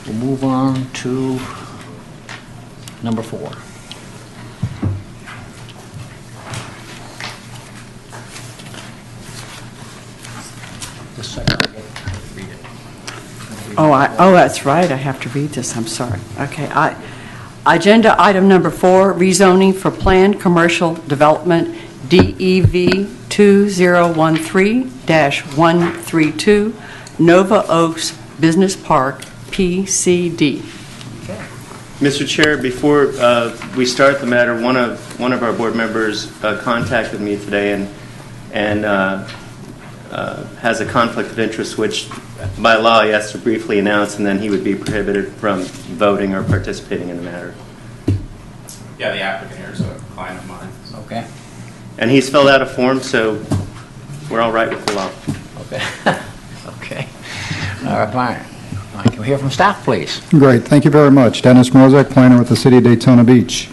We'll move on to number 4. Just a second, I get to read it. Oh, that's right, I have to read this, I'm sorry. Okay, agenda item number 4, rezoning for planned commercial development, DEV 2013-132, Nova Oaks Business Park, PCD. Mr. Chair, before we start the matter, one of our board members contacted me today and has a conflict of interest, which by law he has to briefly announce, and then he would be prohibited from voting or participating in the matter. Yeah, the applicant here is a client of mine. Okay. And he's filled out a form, so we're all right with the law. Okay. Okay. All right, fine. Can we hear from staff, please? Great. Thank you very much. Dennis Mrozek, planner with the City of Daytona Beach.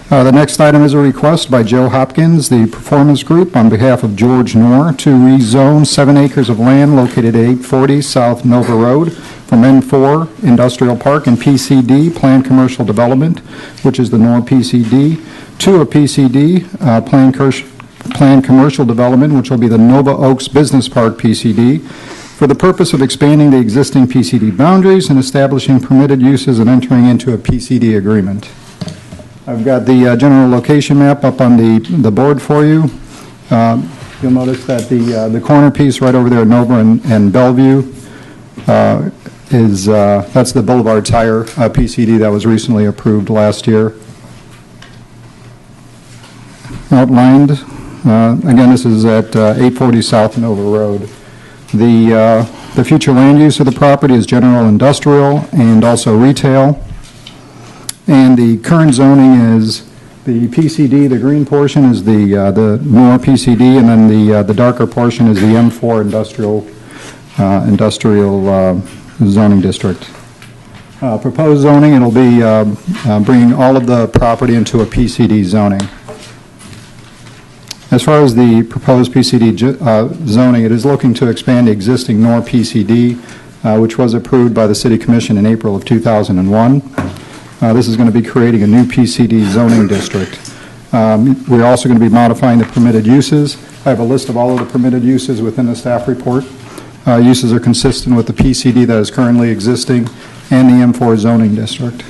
The next item is a request by Joe Hopkins, the Performance Group, on behalf of George Knorr, to rezone 7 acres of land located at 840 South Nova Road from N4 Industrial Park and PCD, Planned Commercial Development, which is the Knorr PCD, to a PCD, Planned Commercial Development, which will be the Nova Oaks Business Park PCD, for the purpose of expanding the existing PCD boundaries and establishing permitted uses and entering into a PCD agreement. I've got the general location map up on the board for you. You'll notice that the corner piece right over there at Nova and Bellevue that's the Boulevard Tire PCD that was recently approved last year. Outlined, again, this is at 840 South Nova Road. The future land use of the property is general industrial and also retail. And the current zoning is the PCD, the green portion is the Knorr PCD, and then the darker portion is the M4 industrial zoning district. Proposed zoning, it'll be bringing all of the property into a PCD zoning. As far as the proposed PCD zoning, it is looking to expand the existing Knorr PCD, which was approved by the City Commission in April of 2001. This is going to be creating a new PCD zoning district. We're also going to be modifying the permitted uses. I have a list of all of the permitted uses within the staff report. Uses are consistent with the PCD that is currently existing and the M4 zoning district,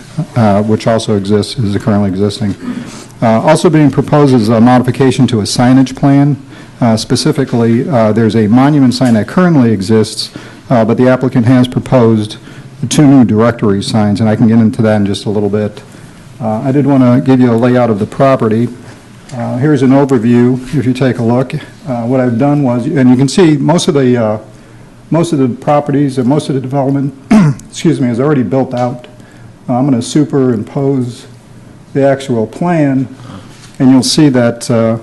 which also is currently existing. Also being proposed is a modification to a signage plan. Specifically, there's a monument sign that currently exists, but the applicant has proposed 2 new directory signs, and I can get into that in just a little bit. I did want to give you a layout of the property. Here's an overview. If you take a look, what I've done was, and you can see most of the properties and most of the development, excuse me, is already built out. I'm going to superimpose the actual plan, and you'll see that a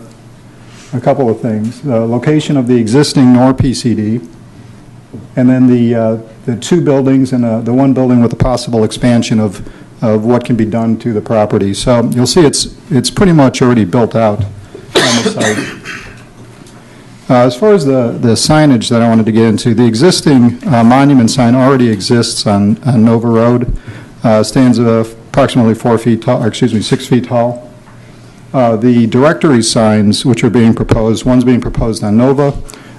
couple of things: the location of the existing Knorr PCD, and then the 2 buildings and the 1 building with the possible expansion of what can be done to the property. So you'll see it's pretty much already built out on the site. As far as the signage that I wanted to get into, the existing monument sign already exists on Nova Road. Stands approximately 6 feet tall. The directory signs, which are being proposed, one's being proposed on Nova,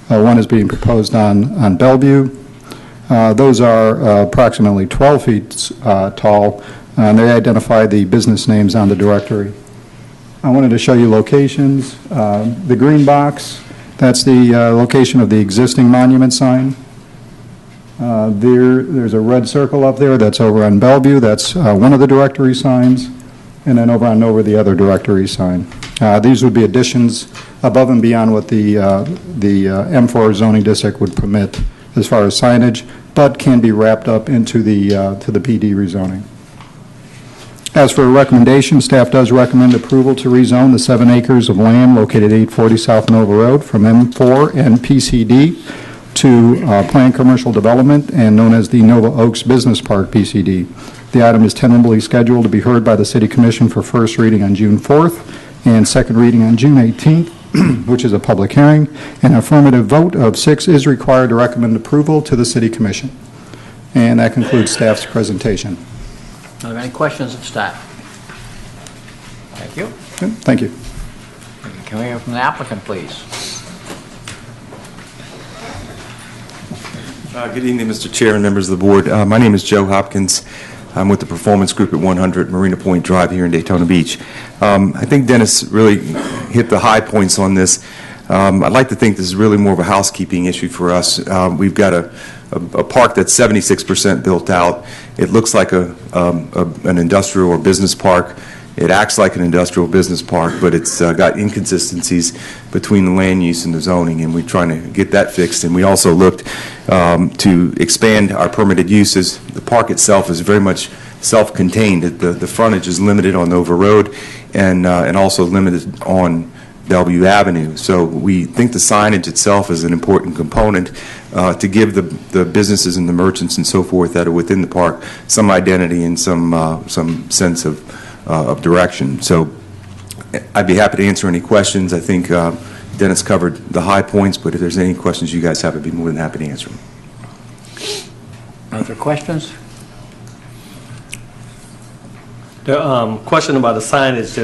one is being proposed on Bellevue. Those are approximately 12 feet tall, and they identify the business names on the directory. I wanted to show you locations. The green box, that's the location of the existing monument sign. There's a red circle up there that's over on Bellevue. That's one of the directory signs. And then over on Nova, the other directory sign. These would be additions above and beyond what the M4 zoning district would permit as far as signage, but can be wrapped up into to the PD rezoning. As for a recommendation, staff does recommend approval to rezone the 7 acres of land located at 840 South Nova Road from M4 and PCD to Planned Commercial Development and known as the Nova Oaks Business Park PCD. The item is tentatively scheduled to be heard by the City Commission for first reading on June 4th and second reading on June 18th, which is a public hearing. An affirmative vote of 6 is required to recommend approval to the City Commission. And that concludes staff's presentation. Are there any questions of staff? Thank you. Thank you. Can we hear from the applicant, please? Good evening, Mr. Chair and members of the board. My name is Joe Hopkins. I'm with the Performance Group at 100 Marina Point Drive here in Daytona Beach. I think Dennis really hit the high points on this. I'd like to think this is really more of a housekeeping issue for us. We've got a park that's 76% built out. It looks like an industrial or business park. It acts like an industrial business park, but it's got inconsistencies between the land use and the zoning, and we're trying to get that fixed. And we also looked to expand our permitted uses. The park itself is very much self-contained. The frontage is limited on Nova Road and also limited on Bellevue Avenue. So we think the signage itself is an important component to give the businesses and the merchants and so forth that are within the park some identity and some sense of direction. So I'd be happy to answer any questions. I think Dennis covered the high points, but if there's any questions you guys have, I'd be more than happy to answer them. Other questions? The question about the signage,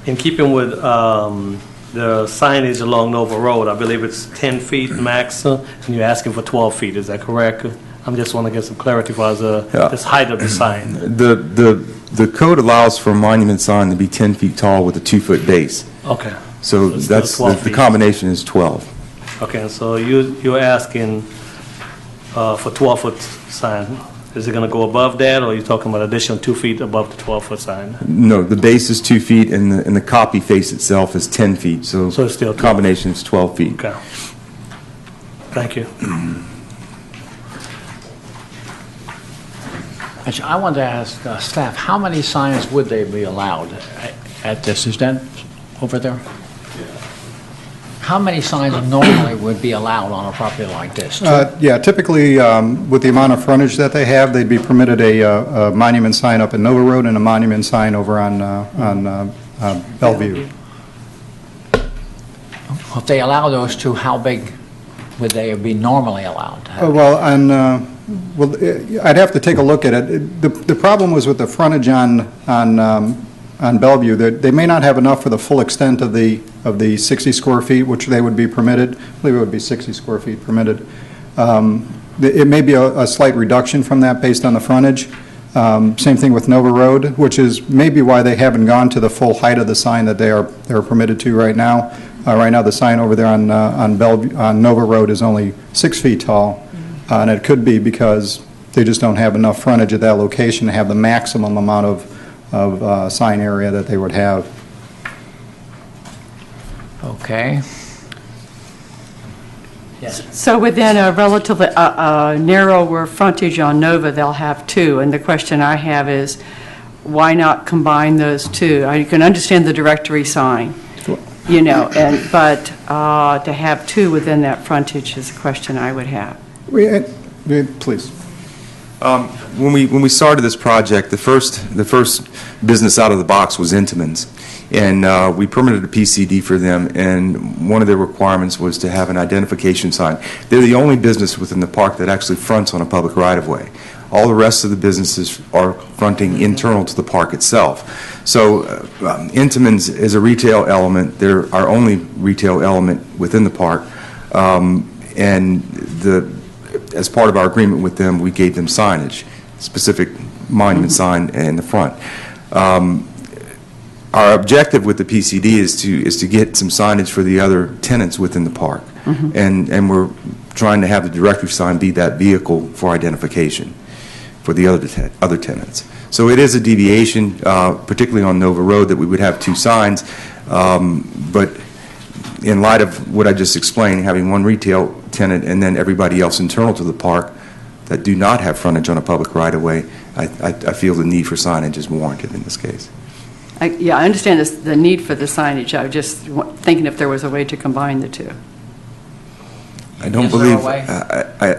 in keeping with the signage along Nova Road, I believe it's 10 feet max, and you're asking for 12 feet. Is that correct? I just want to get some clarity for this height of the sign. The code allows for a monument sign to be 10 feet tall with a 2-foot base. Okay. So it's that's 12 the feet. combination is 12. Okay, so you're asking for 12-foot sign. Is it going to go above that, or are you talking about additional 2 feet above the 12-foot sign? No, the base is 2 feet, and the copy face itself is 10 feet. So it's still 12. combination is 12 feet. Okay. Thank you. Actually, I wanted to ask staff, how many signs would they be allowed at this? Is that over there? How many signs normally would be allowed on a property like this? Yeah, typically, with the amount of frontage that they have, they'd be permitted a monument sign up in Nova Road and a monument sign over on Bellevue. If they allow those two, how big would they be normally allowed to have? Well, I'd have to take a look at it. The problem was with the frontage on Bellevue, that they may not have enough for the full extent of the 60 square feet, which they would be permitted. I believe it would be 60 square feet permitted. It may be a slight reduction from that based on the frontage. Same thing with Nova Road, which is maybe why they haven't gone to the full height of the sign that they're permitted to right now. Right now, the sign over there on Nova Road is only 6 feet tall. And it could be because they just don't have enough frontage at that location to have the maximum amount of sign area that they would have. Okay. Yes. So within a relatively narrower frontage on Nova, they'll have two. And the question I have is, why not combine those two? You can understand the directory sign, you know, but to have two within that frontage is a question I would have. Please. When we started this project, the first business out of the box was Intamin's, and we permitted a PCD for them, and one of their requirements was to have an identification sign. They're the only business within the park that actually fronts on a public right-of-way. All the rest of the businesses are fronting internal to the park itself. So Intamin's is a retail element. They're our only retail element within the park, and as part of our agreement with them, we gave them signage, specific monument sign in the front. Our objective with the PCD is to get some signage for the other tenants within the park, and we're trying to have the directory sign be that vehicle for identification for the other tenants. So it is a deviation, particularly on Nova Road, that we would have two signs, but in light of what I just explained, having one retail tenant and then everybody else internal to the park that do not have frontage on a public right-of-way, I feel the need for signage is warranted in this case. Yeah, I understand the need for the signage. I was just thinking if there was a way to combine the two. I don't Is there believe. a way?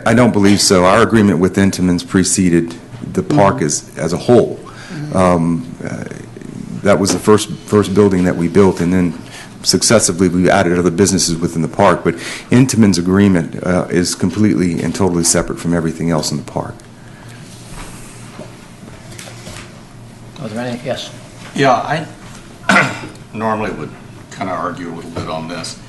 I don't believe so. Our agreement with Intamin's preceded the park as a whole. That was the first building that we built, and then successively we added other businesses within the park. But Intamin's agreement is completely and totally separate from everything else in the park. Are there any, yes? Yeah, I normally would kind of argue a little bit on this,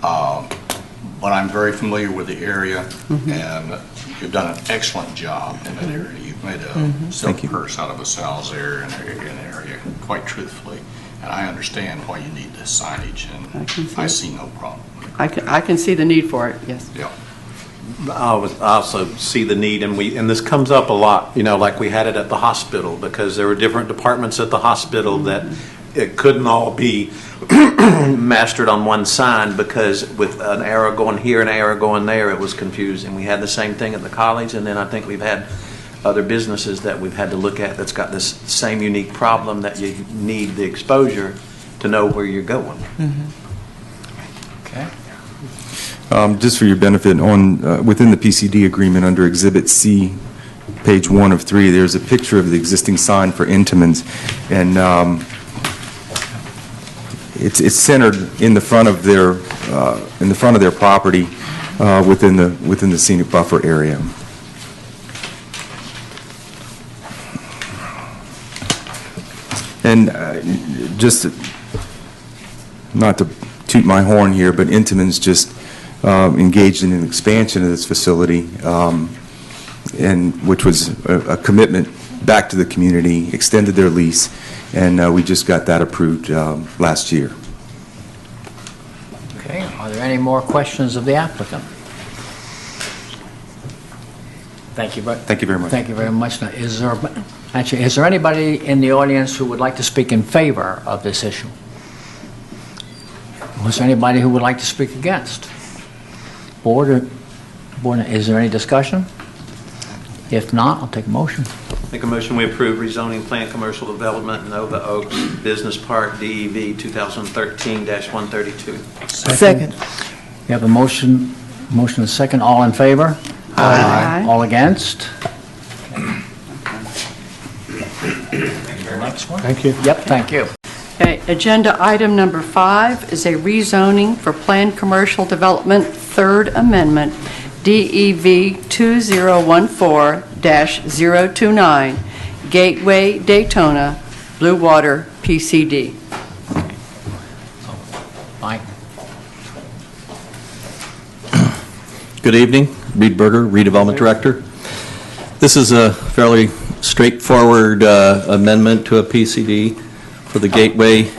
but I'm very familiar with the area, and you've done an excellent job in that area. You've made a silk purse out of a sow's ear in the area, quite truthfully, and I understand why you need this signage, and I see no problem. I can see the need for it, yes. Yeah. I also see the need, and this comes up a lot, like we had it at the hospital, because there were different departments at the hospital that it couldn't all be mastered on one sign, because with an arrow going here and an arrow going there, it was confusing. We had the same thing at the college, and then I think we've had other businesses that we've had to look at that's got this same unique problem that you need the exposure to know where you're going. Okay. Just for your benefit, within the PCD agreement under Exhibit C, page 1 of 3, there's a picture of the existing sign for Intamans, and it's centered in the front of their property within the scenic buffer area. And just not to toot my horn here, but Intamans just engaged in an expansion of this facility, and which was a commitment back to the community, extended their lease, and we just got that approved last year. Okay, are there any more questions of the applicant? Thank you. Thank you very much. Thank you very much. Now, is there anybody in the audience who would like to speak in favor of this issue? Was there anybody who would like to speak against? Board, is there any discussion? If not, I'll take a motion. Make a motion we approve rezoning plan commercial development Nova Oaks Business Park DEV 2013-132. Second. We have a motion and a second. All in favor? Aye. All against? Next one? Thank you. Yep, thank you. Okay, agenda item number 5 is a rezoning for planned commercial development, Third Amendment, DEV 2014-029, Gateway Daytona, Blue Water PCD. Mike? Good evening, Reed Berger, Redevelopment Director. This is a fairly straightforward amendment to a PCD for the Gateway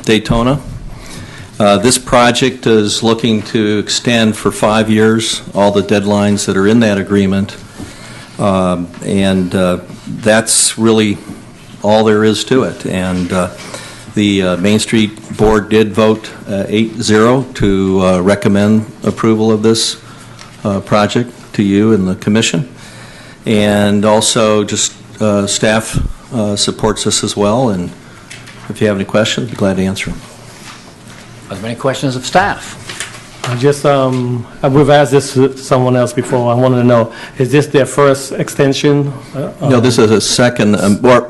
Daytona. This project is looking to extend for 5 years all the deadlines that are in that agreement, and that's really all there is to it. And the Main Street Board did vote 8-0 to recommend approval of this project to you and the Commission. And also just staff supports this as well, and if you have any questions, I'd be glad to answer them. Are there any questions of staff? We've asked this to someone else before. I wanted to know, is this their first extension? No, this is a second,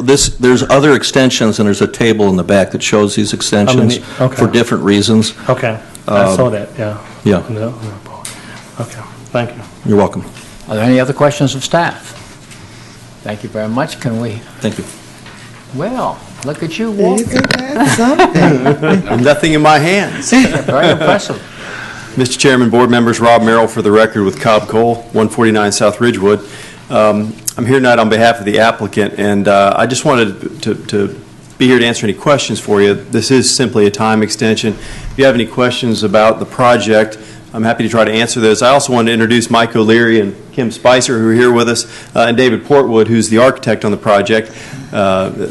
there's other extensions, and there's a table in the back that shows these extensions Okay. for different reasons. Okay, I saw that, yeah. Yeah. No. Okay, thank you. You're welcome. Are there any other questions of staff? Thank you very much. Can we, Thank you. well, look at you walk. You could have something. Nothing in my hands. Very impressive. Mr. Chairman, board members, Rob Merrill for the record with Cobb Cole, 149 South Ridgewood. I'm here tonight on behalf of the applicant, and I just wanted to be here to answer any questions for you. This is simply a time extension. If you have any questions about the project, I'm happy to try to answer those. I also wanted to introduce Mike O'Leary and Kim Spicer, who are here with us, and David Portwood, who's the architect on the project.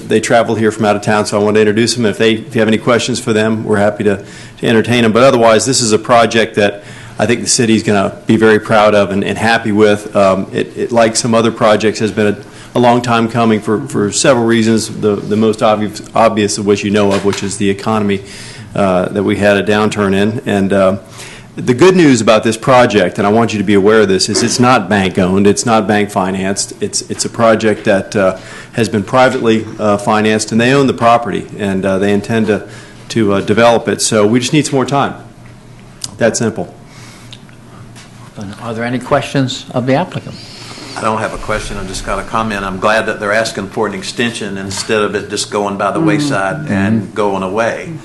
They traveled here from out of town, so I wanted to introduce them. If you have any questions for them, we're happy to entertain them. But otherwise, this is a project that I think the city's going to be very proud of and happy with. It, like some other projects, has been a long time coming for several reasons, the most obvious of which you know of, which is the economy that we had a downturn in. And the good news about this project, and I want you to be aware of this, is it's not bank-owned, it's not bank-financed. It's a project that has been privately financed, and they own the property, and they intend to develop it. So we just need some more time. That simple. Are there any questions of the applicant? I don't have a question, I just got a comment. I'm glad that they're asking for an extension instead of it just going by the wayside and going away.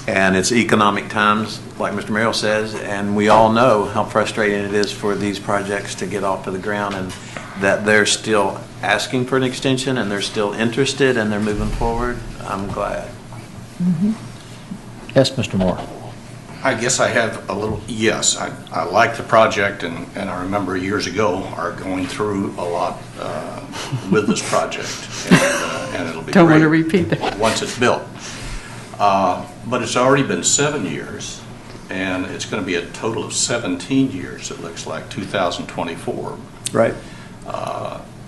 And it's economic times, like Mr. Merrill says, and we all know how frustrating it is for these projects to get off of the ground, and that they're still asking for an extension and they're still interested and they're moving forward. I'm glad. Yes, Mr. Moore. I guess I have a little, yes, I like the project, and I remember years ago our going through a lot with this project, and it'll be Don't want to great repeat that. once it's built. But it's already been 7 years, and it's going to be a total of 17 years, it looks like, 2024. Right.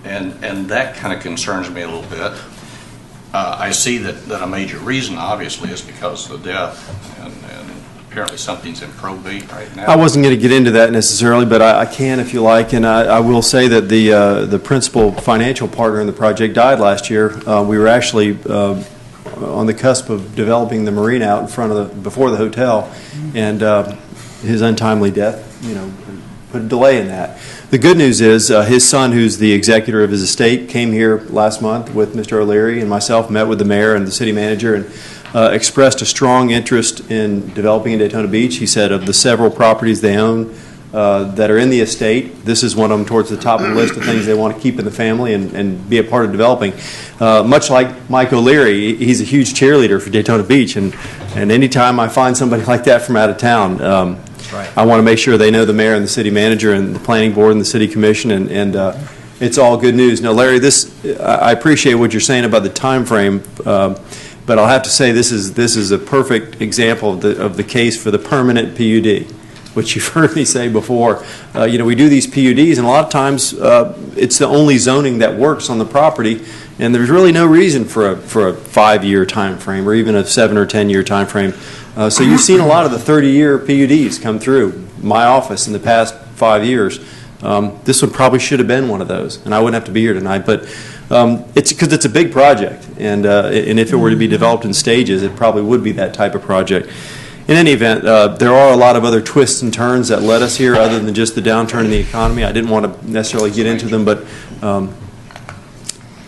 And that kind of concerns me a little bit. I see that a major reason, obviously, is because of the death, and apparently something's in probate right now. I wasn't going to get into that necessarily, but I can if you like, and I will say that the principal financial partner in the project died last year. We were actually on the cusp of developing the marina out in front of before the hotel, and his untimely death, put a delay in that. The good news is his son, who's the executor of his estate, came here last month with Mr. O'Leary and myself, met with the mayor and the city manager, and expressed a strong interest in developing in Daytona Beach. He said of the several properties they own that are in the estate, this is one of them towards the top of the list of things they want to keep in the family and be a part of developing. Much like Mike O'Leary, he's a huge cheerleader for Daytona Beach, and anytime I find somebody like that from out of town, I want to make sure they know the mayor and the city manager and the planning board and the city commission, and it's all good news. Now, Larry, I appreciate what you're saying about the time frame, but I'll have to say this is a perfect example of the case for the permanent PUD, which you've heard me say before. We do these PUDs, and a lot of times it's the only zoning that works on the property, and there's really no reason for a 5-year time frame or even a 7 or 10-year time frame. So you've seen a lot of the 30-year PUDs come through my office in the past 5 years. This one probably should have been one of those, and I wouldn't have to be here tonight, but it's because it's a big project, and if it were to be developed in stages, it probably would be that type of project. In any event, there are a lot of other twists and turns that led us here other than just the downturn in the economy. I didn't want to necessarily get into them, but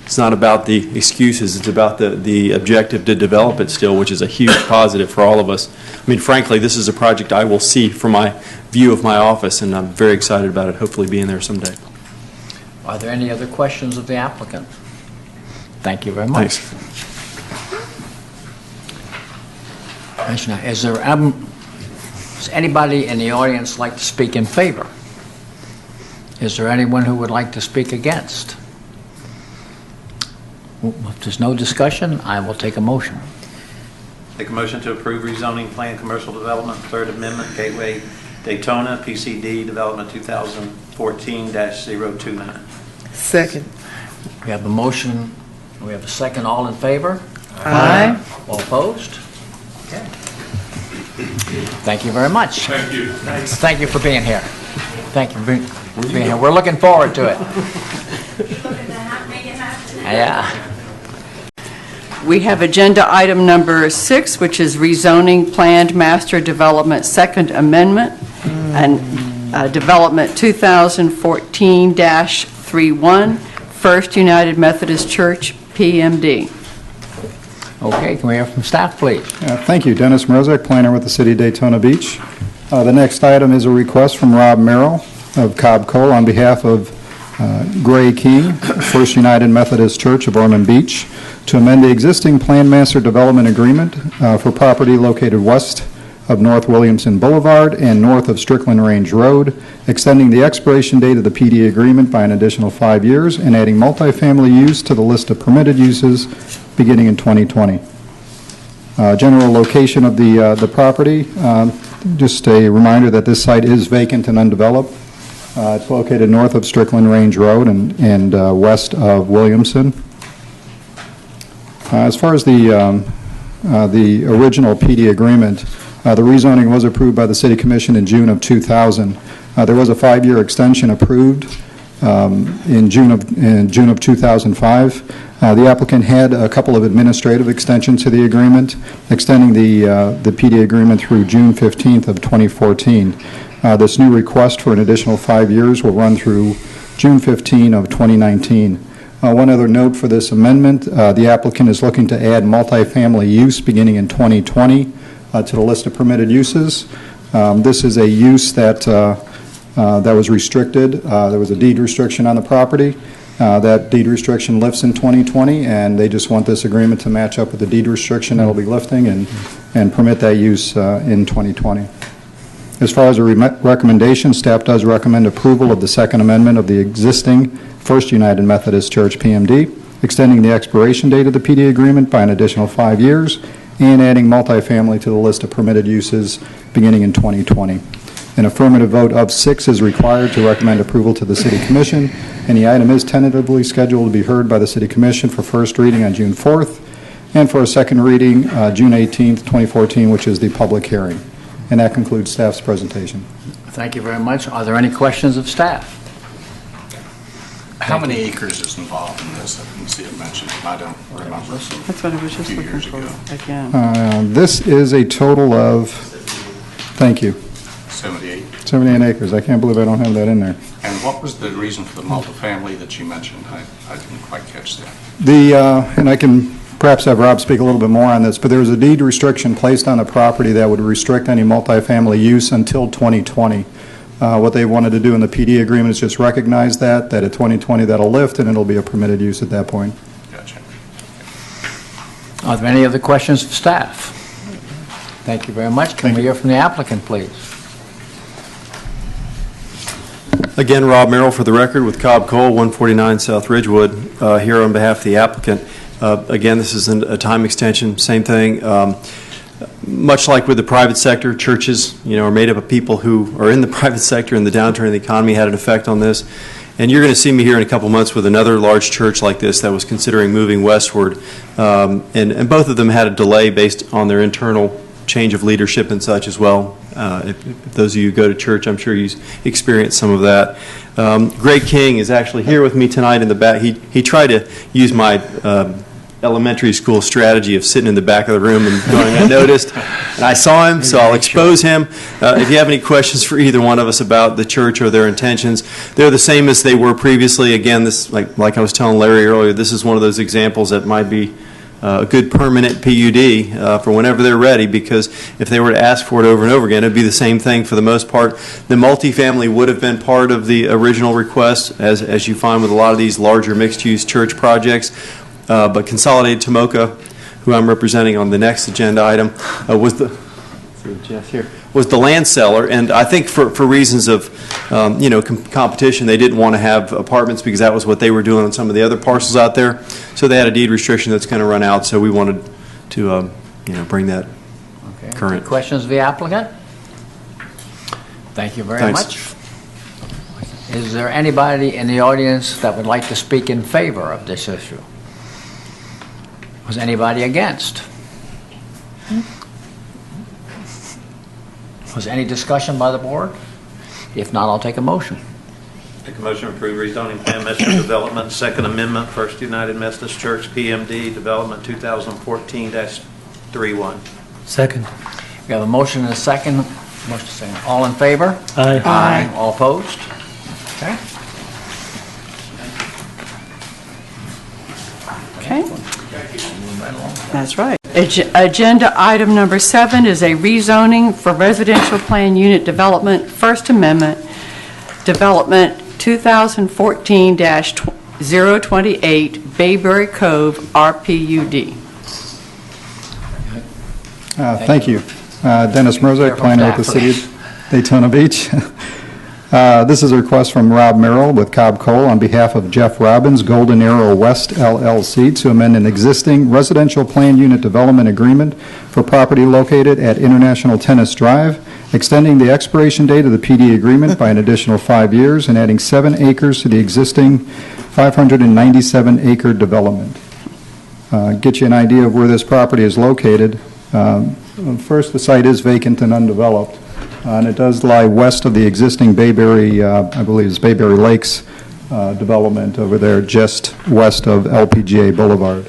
it's not about the excuses. It's about the objective to develop it still, which is a huge positive for all of us. I mean, frankly, this is a project I will see from my view of my office, and I'm very excited about it, hopefully being there someday. Are there any other questions of the applicant? Thank you very much. Thanks. Does anybody in the audience like to speak in favor? Is there anyone who would like to speak against? If there's no discussion, I will take a motion. Take a motion to approve rezoning plan, commercial development, Third Amendment, Gateway Daytona, PCD Development 2014-029. Second. We have a motion, we have a second. All in favor? Aye. All opposed? Okay. Thank you very much. Thank you. Thanks. Thank you for being here. Thank you for being here. We're looking forward to it. Yeah. We have agenda item number 6, which is rezoning planned master development second amendment and development 2014-31 First United Methodist Church PMD. Okay, can we hear from staff, please? Thank you. Dennis Mrozek, planner with the City of Daytona Beach. The next item is a request from Rob Merrill of Cobb Cole on behalf of Gray King, First United Methodist Church of Ormond Beach, to amend the existing Planned Master Development Agreement for property located west of North Williamson Boulevard and north of Strickland Range Road, extending the expiration date of the PD agreement by an additional 5 years and adding multifamily use to the list of permitted uses beginning in 2020. General location of the property, just a reminder that this site is vacant and undeveloped. It's located north of Strickland Range Road and west of Williamson. As far as the original PD agreement, the rezoning was approved by the City Commission in June of 2000. There was a 5-year extension approved in June of 2005. The applicant had a couple of administrative extensions to the agreement, extending the PD agreement through June 15th of 2014. This new request for an additional 5 years will run through June 15 of 2019. One other note for this amendment, the applicant is looking to add multifamily use beginning in 2020 to the list of permitted uses. This is a use that was restricted. There was a deed restriction on the property. That deed restriction lifts in 2020, and they just want this agreement to match up with the deed restriction that will be lifting and permit that use in 2020. As far as a recommendation, staff does recommend approval of the Second Amendment of the existing First United Methodist Church PMD, extending the expiration date of the PD agreement by an additional 5 years, and adding multifamily to the list of permitted uses beginning in 2020. An affirmative vote of 6 is required to recommend approval to the City Commission, and the item is tentatively scheduled to be heard by the City Commission for first reading on June 4th, and for a second reading June 18th, 2014, which is the public hearing. And that concludes staff's presentation. Thank you very much. Are there any questions of staff? How many acres is involved in this? I didn't see it mentioned. I don't remember. That's what I was just A few looking years for ago. again. This is a total of, thank you, 78. 78 acres. I can't believe I don't have that in there. And what was the reason for the multifamily that you mentioned? I didn't quite catch that. And I can perhaps have Rob speak a little bit more on this, but there was a deed restriction placed on the property that would restrict any multifamily use until 2020. What they wanted to do in the PD agreement is just recognize that at 2020 that'll lift and it'll be a permitted use at that point. Gotcha. Are there any other questions of staff? Thank you very much. Can we hear from the applicant, please? Again, Rob Merrill for the record with Cobb Cole, 149 South Ridgewood, here on behalf of the applicant. Again, this is a time extension, same thing. Much like with the private sector, churches, are made up of people who are in the private sector, and the downturn in the economy had an effect on this. And you're going to see me here in a couple months with another large church like this that was considering moving westward. And both of them had a delay based on their internal change of leadership and such as well. If those of you who go to church, I'm sure you experienced some of that. Greg King is actually here with me tonight in the back. He tried to use my elementary school strategy of sitting in the back of the room and going unnoticed. And I saw him, so I'll expose him. If you have any questions for either one of us about the church or their intentions, they're the same as they were previously. Again, this, like I was telling Larry earlier, this is one of those examples that might be a good permanent PUD for whenever they're ready, because if they were to ask for it over and over again, it'd be the same thing for the most part. The multifamily would have been part of the original request, as you find with a lot of these larger mixed-use church projects. But Consolidated Tomoka, who I'm representing on the next agenda item, was the land seller, and I think for reasons of competition, they didn't want to have apartments because that was what they were doing on some of the other parcels out there. So they had a deed restriction that's going to run out. So we wanted to bring that current. Any questions of the applicant? Thank you very much. Is there anybody in the audience that would like to speak in favor of this issue? Was anybody against? Was any discussion by the board? If not, I'll take a motion. Make a motion to approve rezoning plan, Metro Development, Second Amendment, First United Methodist Church, PMD, Development 2014-31. Second. We have a motion and a second. Motion second. All in favor? Aye. Aye. All opposed? Okay. Okay. That's right. Agenda item number 7 is a rezoning for residential plan unit development, First Amendment, Development 2014-028, Bayberry Cove, RPUD. Thank you. Dennis Merzak, planner with the City of Daytona Beach. This is a request from Rob Merrill with Cobb Cole on behalf of Jeff Robbins, Golden Arrow West LLC, to amend an existing residential plan unit development agreement for property located at International Tennis Drive, extending the expiration date of the PD agreement by an additional 5 years and adding 7 acres to the existing 597-acre development. Get you an idea of where this property is located. First, the site is vacant and undeveloped. And it does lie west of the existing Bayberry, I believe it's Bayberry Lakes development over there, just west of LPGA Boulevard.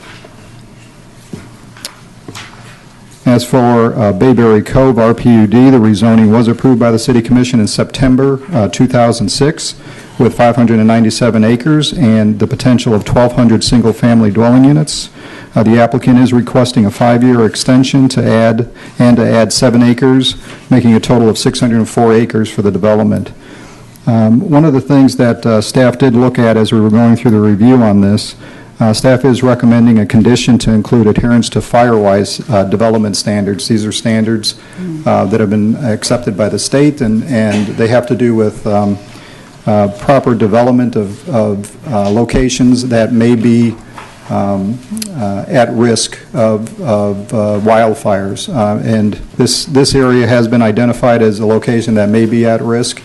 As for Bayberry Cove, RPUD, the rezoning was approved by the City Commission in September 2006, with 597 acres and the potential of 1,200 single-family dwelling units. The applicant is requesting a 5-year extension to add 7 acres, making a total of 604 acres for the development. One of the things that staff did look at as we were going through the review on this, staff is recommending a condition to include adherence to Firewise development standards. These are standards that have been accepted by the state, and they have to do with proper development of locations that may be at risk of wildfires. And this area has been identified as a location that may be at risk.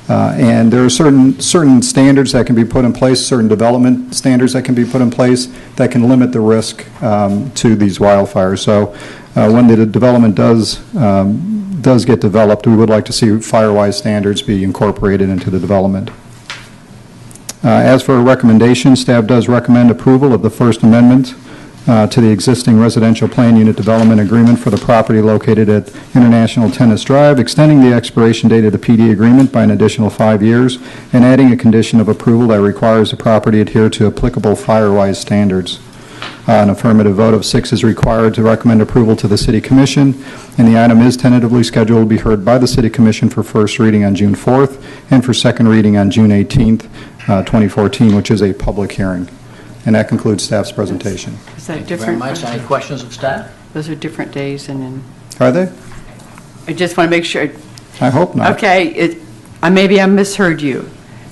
And there are certain standards that can be put in place, certain development standards that can be put in place that can limit the risk to these wildfires. So when the development does get developed, we would like to see Firewise standards be incorporated into the development. As for a recommendation, staff does recommend approval of the First Amendment to the existing residential plan unit development agreement for the property located at International Tennis Drive, extending the expiration date of the PD agreement by an additional 5 years, and adding a condition of approval that requires the property adhere to applicable Firewise standards. An affirmative vote of 6 is required to recommend approval to the City Commission, and the item is tentatively scheduled to be heard by the City Commission for first reading on June 4th and for second reading on June 18th, 2014, which is a public hearing. And that concludes staff's presentation. Is that Thank you very different? much. Any questions of staff? Those are different days and then, Are they? I just want to make sure. I hope not. Okay, maybe I misheard you.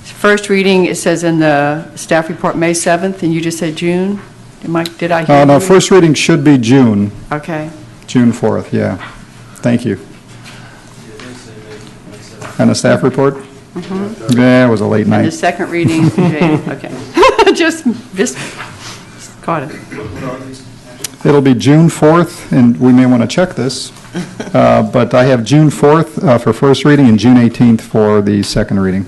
First reading, it says in the staff report, May 7th, and you just said June? Did I hear you? No, first reading should be June. Okay. June 4th, yeah. Thank you. And the staff report? Yeah, it was a late And the night. second reading, okay. Just caught it. It'll be June 4th, and we may want to check this, but I have June 4th for first reading and June 18th for the second reading.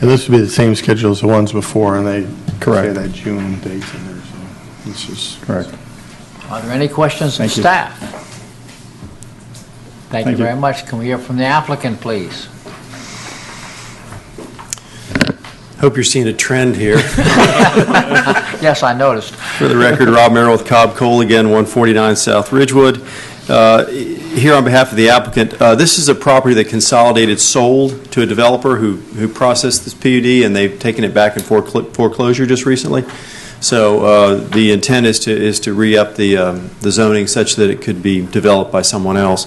And this would be the same schedule as the ones before, and they Correct. say that June date's in there, so this is... Correct. Are there any questions of Thank you. staff? Thank you Thank you. very much. Can we hear from the applicant, please? Hope you're seeing a trend here. Yes, I noticed. For the record, Rob Merrill with Cobb Cole, again, 149 South Ridgewood. Here on behalf of the applicant, this is a property that Consolidated sold to a developer who processed this PUD, and they've taken it back in foreclosure just recently. So the intent is to re-up the zoning such that it could be developed by someone else.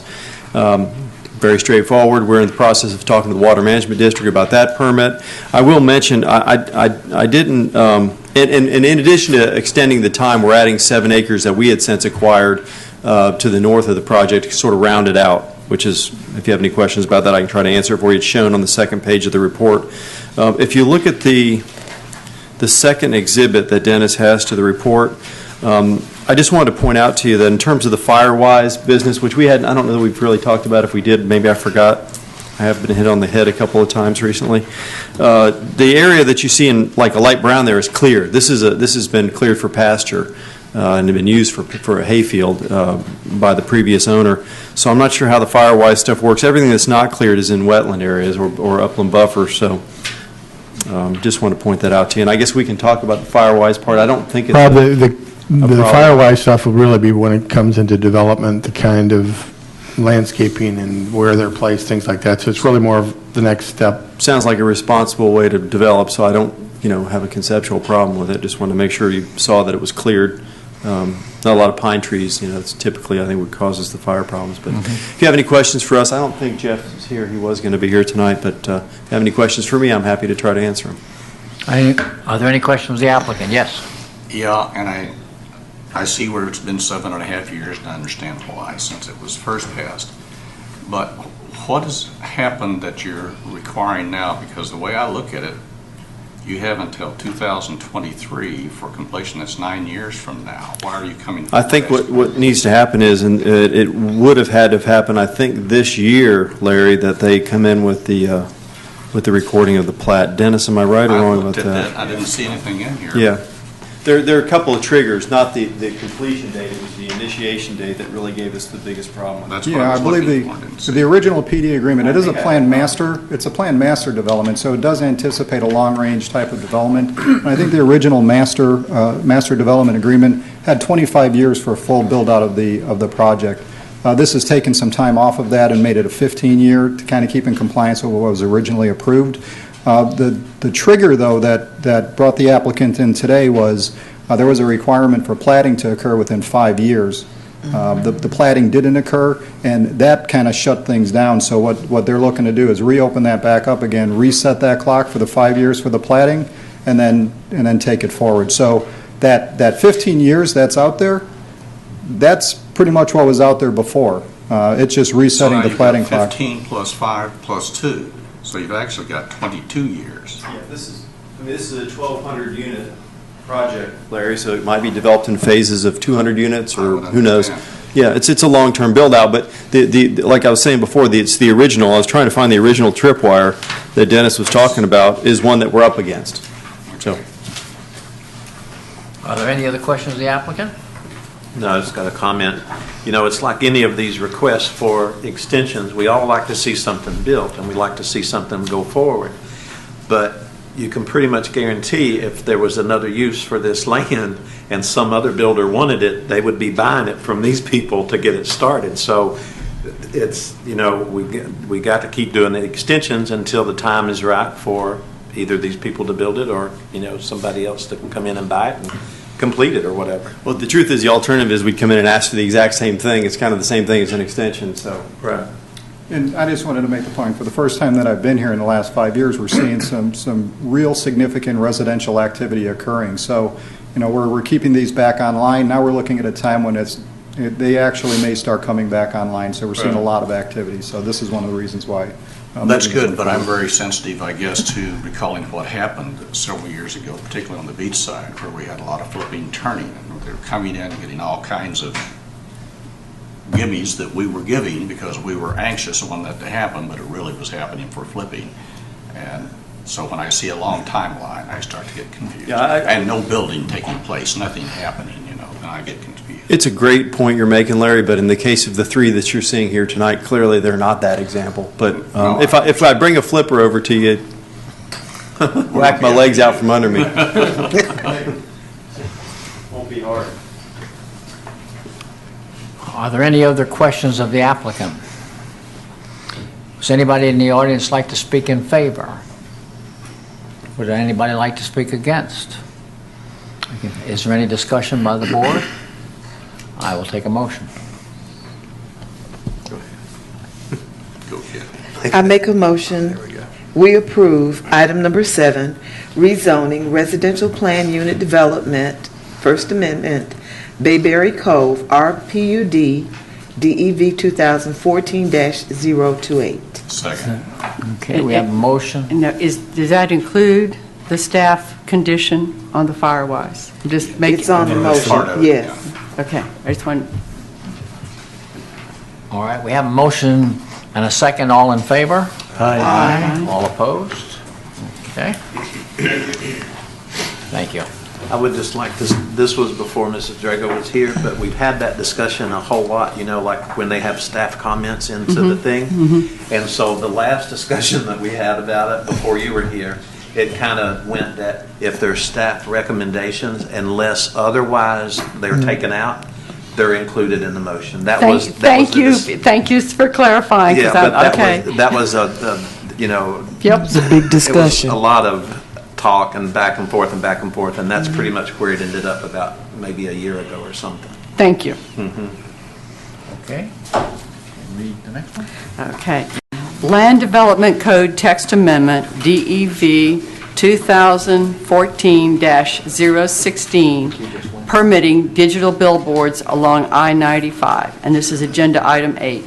Very straightforward. We're in the process of talking to the Water Management District about that permit. I will mention, I didn't, and in addition to extending the time, we're adding 7 acres that we had since acquired to the north of the project to sort of round it out, which is, if you have any questions about that, I can try to answer it for you. It's shown on the second page of the report. If you look at the second exhibit that Dennis has to the report, I just wanted to point out to you that in terms of the Firewise business, which we had, I don't know that we've really talked about. If we did, maybe I forgot. I have been hit on the head a couple of times recently. The area that you see in like a light brown there is cleared. This has been cleared for pasture and been used for a hayfield by the previous owner. So I'm not sure how the Firewise stuff works. Everything that's not cleared is in wetland areas or upland buffers. So just want to point that out to you. And I guess we can talk about the Firewise part. I don't think it's Rob, a the problem. Firewise stuff would really be when it comes into development, the kind of landscaping and where they're placed, things like that. So it's really more of the next step. Sounds like a responsible way to develop, so I don't, have a conceptual problem with it. Just want to make sure you saw that it was cleared. Not a lot of pine trees, that's typically, I think, what causes the fire problems. But if you have any questions for us, I don't think Jeff is here. He was going to be here tonight, but if you have any questions for me, I'm happy to try to answer them. Are there any questions of the applicant? Yes. Yeah, and I see where it's been 7.5 years, and I understand why, since it was first passed. But what has happened that you're requiring now? Because the way I look at it, you have until 2023 for completion. That's 9 years from now. Why are you coming? I think what needs to happen is, and it would have had to have happened, I think, this year, Larry, that they come in with the recording of the plat. Dennis, am I right or wrong about that? I didn't see anything in here. Yeah. There are a couple of triggers, not the completion date, it was the initiation date that really gave us the biggest problem. That's what Yeah, I I was believe looking for. Didn't see the original PD agreement, it is a planned master, it's a planned master development, so it does anticipate a long-range type of development. And I think the original master development agreement had 25 years for a full build-out of the project. This has taken some time off of that and made it a 15-year to kind of keep in compliance with what was originally approved. The trigger, though, that brought the applicant in today was there was a requirement for platting to occur within 5 years. The platting didn't occur, and that kind of shut things down. So what they're looking to do is reopen that back up again, reset that clock for the 5 years for the platting, and then take it forward. So that 15 years that's out there, that's pretty much what was out there before. It's just resetting the platting So now clock. you've got 15 plus 5 plus 2, so you've actually got 22 years. Yeah, this is a 1,200 unit project, Larry, so it might be developed in phases of 200 units, I or would who knows. understand. Yeah, it's a long-term build-out, but like I was saying before, it's the original. I was trying to find the original tripwire that Dennis was talking about is one that we're up against. So, Are there any other questions of the applicant? No, I just got a comment. You know, it's like any of these requests for extensions, we all like to see something built, and we like to see something go forward. But you can pretty much guarantee if there was another use for this land and some other builder wanted it, they would be buying it from these people to get it started. So it's, you know, we got to keep doing the extensions until the time is right for either these people to build it or, you know, somebody else to come in and buy it and complete it or whatever. well, the truth is, the alternative is we'd come in and ask for the exact same thing. It's kind of the same thing as an extension, so. Right. And I just wanted to make the point, for the first time that I've been here in the last 5 years, we're seeing some real significant residential activity occurring. So, you know, we're keeping these back online. Now we're looking at a time when they actually may start coming back online. So we're seeing a lot of activity. So this is one of the reasons why. That's good, but I'm very sensitive, I guess, to recalling what happened several years ago, particularly on the beach side, where we had a lot of flipping, turning. And they were coming in and getting all kinds of gimmies that we were giving because we were anxious on that to happen, but it really was happening for flipping. And so when I see a long timeline, I start to get confused. Yeah, And no building taking place, nothing happening, you know, and I get confused. It's a great point you're making, Larry, but in the case of the three that you're seeing here tonight, clearly they're not that example. But if I bring a flipper over to you, whack my legs out from under me. Won't be hard. Are there any other questions of the applicant? Does anybody in the audience like to speak in favor? Would anybody like to speak against? Is there any discussion by the board? I will take a motion. Go ahead. I make a motion, we approve item number 7, rezoning residential plan unit development, First Amendment, Bayberry Cove, RPUD, DEV 2014-028. Second. Okay, we have a motion. And now, does that include the staff condition on the Firewise? Just make It's on the That's part of motion, it, yes. Okay, I just want, All right, we have a motion and a second. All in favor? Aye. All opposed? Okay. Thank you. I would just like this was before Mrs. Drago was here, but we've had that discussion a whole lot, you know, like when they have staff comments into the thing. And so the last discussion that we had about it before you were here, it kind of went that if there's staff recommendations, unless otherwise they're taken out, they're included in the motion. thank you for clarifying. 'Cause Yeah, but okay. that was a you know. Yep. It's a big discussion. It was a lot of talk and back and forth, and that's pretty much where it ended up about maybe a year ago or something. Thank you. Okay. Read the next one. Okay. Land Development Code Text Amendment, DEV 2014-016, permitting digital billboards along I-95. And this is agenda item 8.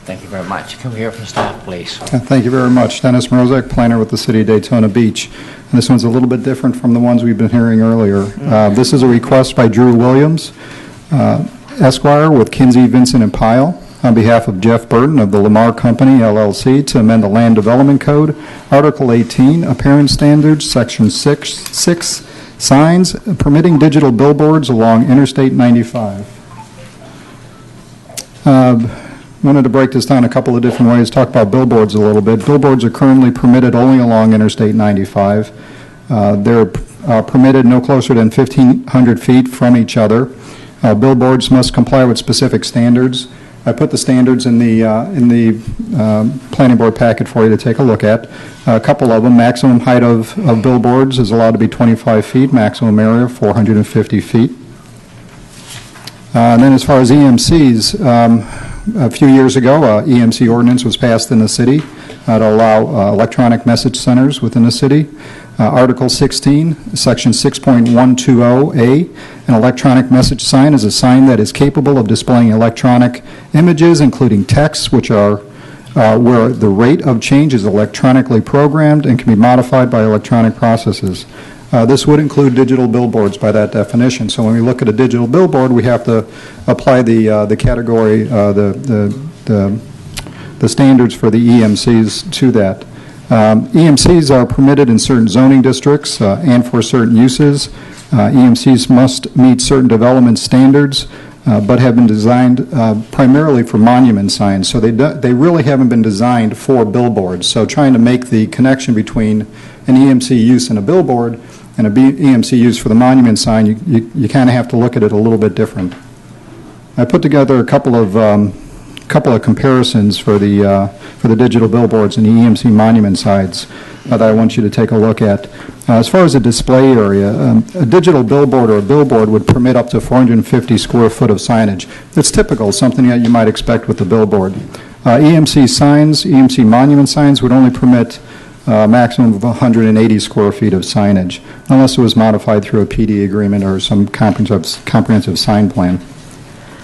Thank you very much. Can we hear from staff, please? Thank you very much. Dennis Mrozek, planner with the City of Daytona Beach. And this one's a little bit different from the ones we've been hearing earlier. This is a request by Drew Williams, Esquire, with Kinsey, Vincent, and Pyle. on behalf of Jeff Burton of the Lamar Company, LLC, to amend the Land Development Code, Article 18, Appearance Standards, Section 6, Signs, permitting digital billboards along Interstate 95. Wanted to break this down a couple of different ways, talk about billboards a little bit. Billboards are currently permitted only along Interstate 95. They're permitted no closer than 1,500 feet from each other. Billboards must comply with specific standards. I put the standards in the planning board packet for you to take a look at. A couple of them: maximum height of billboards is allowed to be 25 feet, maximum area 450 feet. And then as far as EMCs, a few years ago, EMC ordinance was passed in the city to allow electronic message centers within the city. Article 16, Section 6.120A, an electronic message sign is a sign that is capable of displaying electronic images, including texts, which are where the rate of change is electronically programmed and can be modified by electronic processes. This would include digital billboards by that definition. So when we look at a digital billboard, we have to apply the category, the standards for the EMCs to that. EMCs are permitted in certain zoning districts and for certain uses. EMCs must meet certain development standards, but have been designed primarily for monument signs. So they really haven't been designed for billboards. So trying to make the connection between an EMC use and a billboard and a EMC use for the monument sign, you kind of have to look at it a little bit different. I put together a couple of comparisons for the digital billboards and the EMC monument signs that I want you to take a look at. As far as the display area, a digital billboard or a billboard would permit up to 450 square foot of signage. That's typical, something that you might expect with the billboard. EMC signs, EMC monument signs would only permit a maximum of 180 square feet of signage, unless it was modified through a PD agreement or some comprehensive sign plan.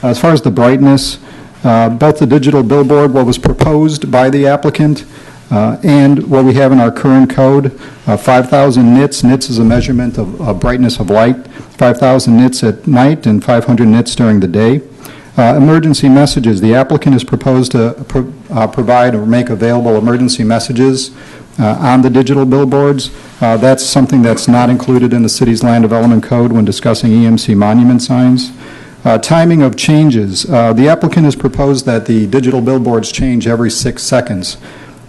As far as the brightness, both the digital billboard, what was proposed by the applicant, and what we have in our current code, 5,000 nits. Nits is a measurement of brightness of light. 5,000 nits at night and 500 nits during the day. Emergency messages. The applicant is proposed to provide or make available emergency messages on the digital billboards. That's something that's not included in the city's land development code when discussing EMC monument signs. Timing of changes. The applicant has proposed that the digital billboards change every 6 seconds.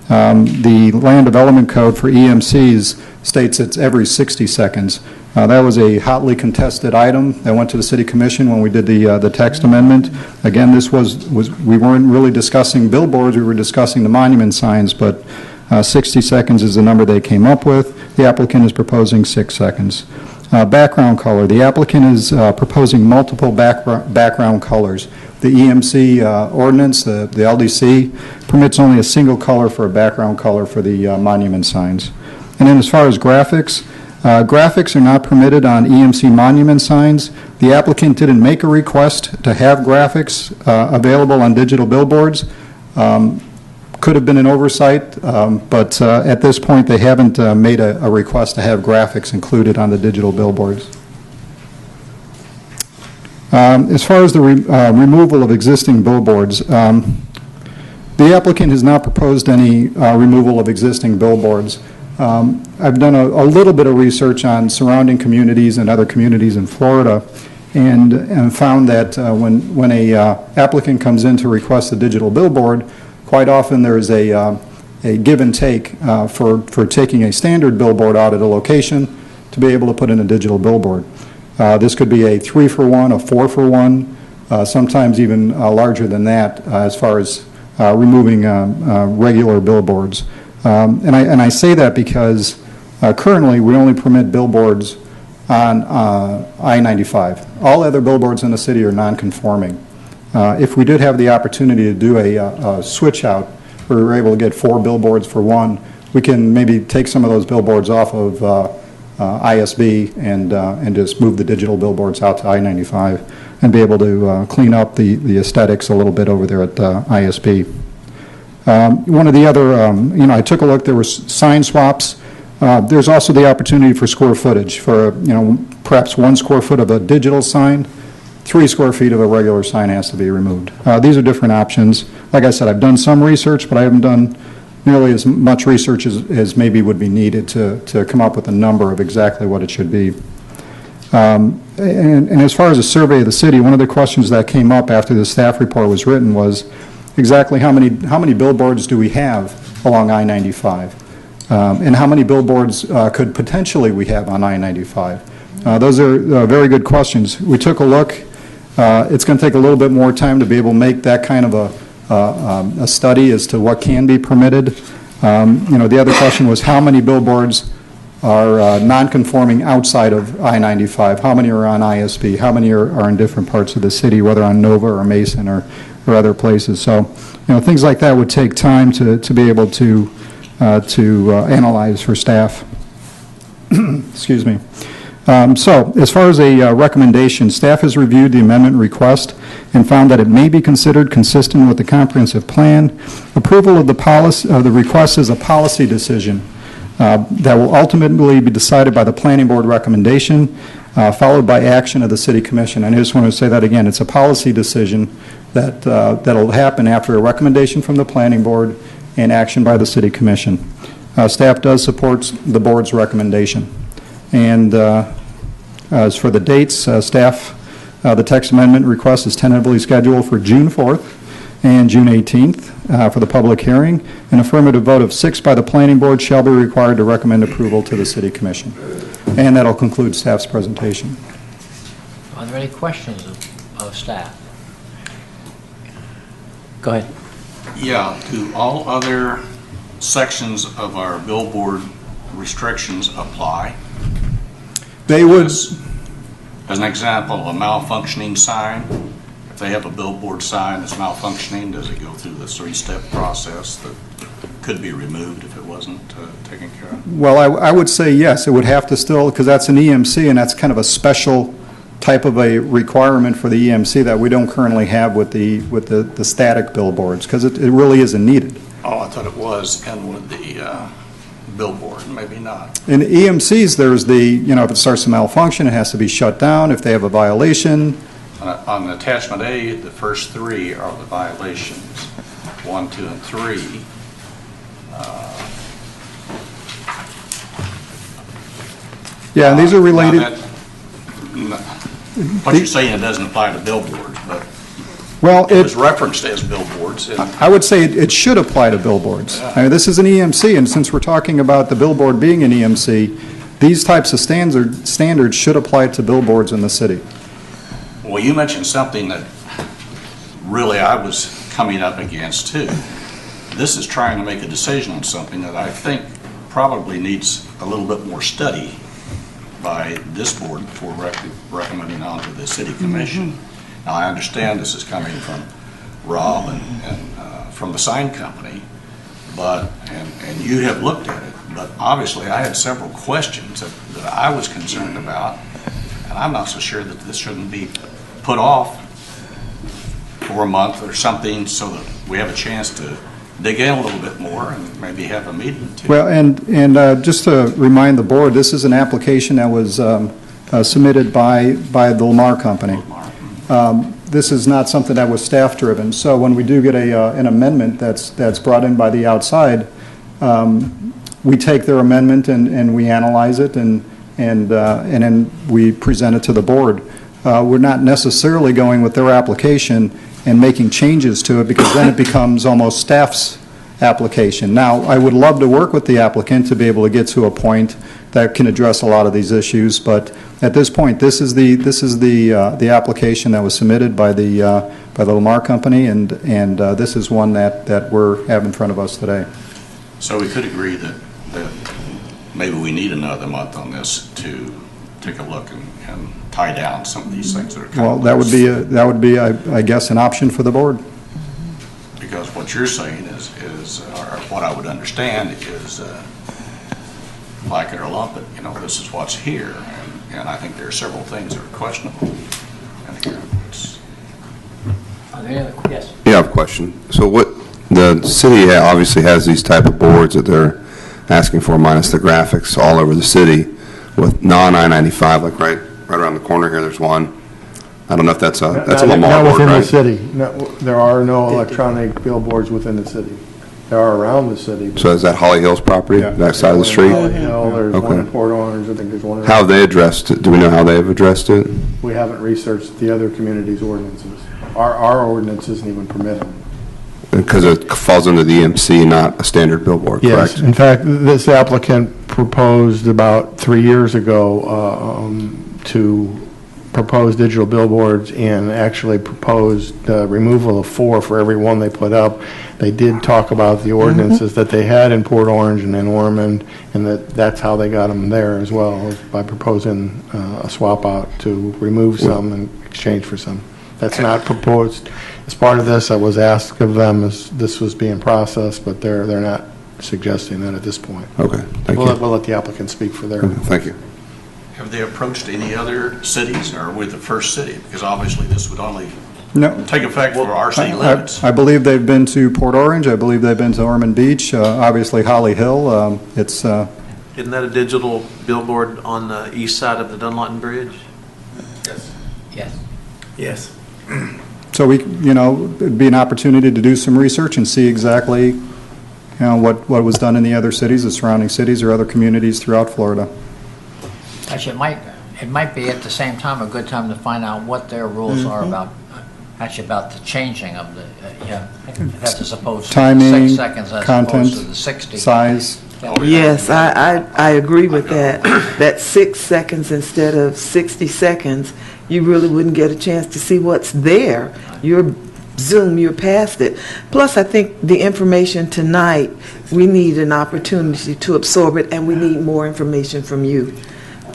The land development code for EMCs states it's every 60 seconds. That was a hotly contested item that went to the City Commission when we did the text amendment. Again, this was we weren't really discussing billboards, we were discussing the monument signs, but 60 seconds is the number they came up with. The applicant is proposing 6 seconds. Background color. The applicant is proposing multiple background colors. The EMC ordinance, the LDC, permits only a single color for a background color for the monument signs. And then as far as graphics, graphics are not permitted on EMC monument signs. The applicant didn't make a request to have graphics available on digital billboards. Could have been an oversight, but at this point they haven't made a request to have graphics included on the digital billboards. As far as the removal of existing billboards, the applicant has not proposed any removal of existing billboards. I've done a little bit of research on surrounding communities and other communities in Florida, and found that when a applicant comes in to request a digital billboard, quite often there is a give and take for taking a standard billboard out at a location to be able to put in a digital billboard. This could be a 3-for-1, a 4-for-1, sometimes even larger than that as far as removing regular billboards. And I say that because currently we only permit billboards on I-95. All other billboards in the city are non-conforming. If we did have the opportunity to do a switch out where we were able to get 4 billboards for 1, we can maybe take some of those billboards off of ISB and just move the digital billboards out to I-95 and be able to clean up the aesthetics a little bit over there at ISB. One of the other, I took a look, there were sign swaps. There's also the opportunity for square footage for, perhaps 1 square foot of a digital sign, 3 square feet of a regular sign has to be removed. These are different options. Like I said, I've done some research, but I haven't done nearly as much research as maybe would be needed to come up with a number of exactly what it should be. And as far as a survey of the city, one of the questions that came up after the staff report was written was exactly how many billboards do we have along I-95? And how many billboards could potentially we have on I-95? Those are very good questions. We took a look. It's going to take a little bit more time to be able to make that kind of a study as to what can be permitted. The other question was how many billboards are non-conforming outside of I-95? How many are on ISB? How many are in different parts of the city, whether on Nova or Mason or other places? So, things like that would take time to be able to analyze for staff. Excuse me. So, as far as a recommendation, staff has reviewed the amendment request and found that it may be considered consistent with the comprehensive plan. Approval of the request is a policy decision that will ultimately be decided by the planning board recommendation, followed by action of the city commission. And I just want to say that again, it's a policy decision that'll happen after a recommendation from the planning board and action by the city commission. Staff does support the board's recommendation. And as for the dates, the text amendment request is tentatively scheduled for June 4th and June 18th for the public hearing. An affirmative vote of 6 by the planning board shall be required to recommend approval to the city commission. And that'll conclude staff's presentation. Are there any questions of staff? Go ahead. Yeah, do all other sections of our billboard restrictions apply? They would. As an example, a malfunctioning sign, if they have a billboard sign that's malfunctioning, does it go through the 3-step process that could be removed if it wasn't taken care of? Well, I would say yes. It would have to still, because that's an EMC, and that's kind of a special type of a requirement for the EMC that we don't currently have with the static billboards, because it really isn't needed. Oh, I thought it was in with the billboard, maybe not. In EMCs, there's if it starts to malfunction, it has to be shut down if they have a violation. On attachment A, the first 3 are the violations, 1, 2, and 3. Yeah, and these are related. What you're saying, it doesn't apply to billboards, but Well, it was referenced as billboards. I would say it should apply to billboards. I mean, this is an EMC, and since we're talking about the billboard being an EMC, these types of standards should apply to billboards in the city. Well, you mentioned something that really I was coming up against too. This is trying to make a decision on something that I think probably needs a little bit more study by this board before recommending on to the city commission. Now, I understand this is coming from Rob and from the sign company, but and you have looked at it, but obviously I had several questions that I was concerned about, and I'm not so sure that this shouldn't be put off for a month or something so that we have a chance to dig in a little bit more and maybe have a meeting too. Well, and just to remind the board, this is an application that was submitted by the Lamar Company. This is not something that was staff-driven. So when we do get an amendment that's brought in by the outside, we take their amendment and we analyze it and then we present it to the board. We're not necessarily going with their application and making changes to it, because then it becomes almost staff's application. Now, I would love to work with the applicant to be able to get to a point that can address a lot of these issues, but at this point, this is the application that was submitted by the Lamar Company, and this is one that we have in front of us today. So we could agree that maybe we need another month on this to take a look and tie down some of these things that are coming. Well, that would be, I guess, an option for the board. Because what you're saying is or what I would understand is, like it or lump it, this is what's here, and I think there are several things that are questionable. And here, Are there any other, yes? Yeah, I have a question. So what, the city obviously has these type of boards that they're asking for, minus the graphics, all over the city with non-I-95, like right around the corner here, there's one. I don't know if that's a Not Lamar board, within the right? city. There are no electronic billboards within the city. There are around the city. So is that Holly Hills property, Yeah. that side of the street? Holly Hill, there's one Okay. in Port Orange, I think there's one in... How have they addressed it? Do we know how they've addressed it? We haven't researched the other communities' ordinances. Our ordinance isn't even permitted. Because it falls under the EMC, not a standard billboard, Yes, correct? in fact, this applicant proposed about 3 years ago to propose digital billboards and actually proposed removal of 4 for every one they put up. They did talk about the ordinances that they had in Port Orange and in Ormond, and that's how they got them there as well, was by proposing a swap out to remove some in exchange for some. That's not proposed. As part of this, I was asked of them as this was being processed, but they're not suggesting that at this point. Okay, thank We'll you. let the applicant speak for their... Thank you. Have they approached any other cities, or with the first city? Because obviously this would only No. take effect for our city I limits. I believe they've been to Port Orange, I believe they've been to Ormond Beach, obviously Holly Hill. It's, Isn't that a digital billboard on the east side of the Dunlawton Bridge? Yes. Yes. so it'd be an opportunity to do some research and see exactly, what was done in the other cities, the surrounding cities or other communities throughout Florida. Actually, it might be at the same time a good time to find out what their rules are about the changing of the, that's as opposed to Timing, 6 seconds as content, opposed to the 60. size. Yes, I agree with that. That 6 seconds instead of 60 seconds, you really wouldn't get a chance to see what's there. You're past it. Plus, I think the information tonight, we need an opportunity to absorb it, and we need more information from you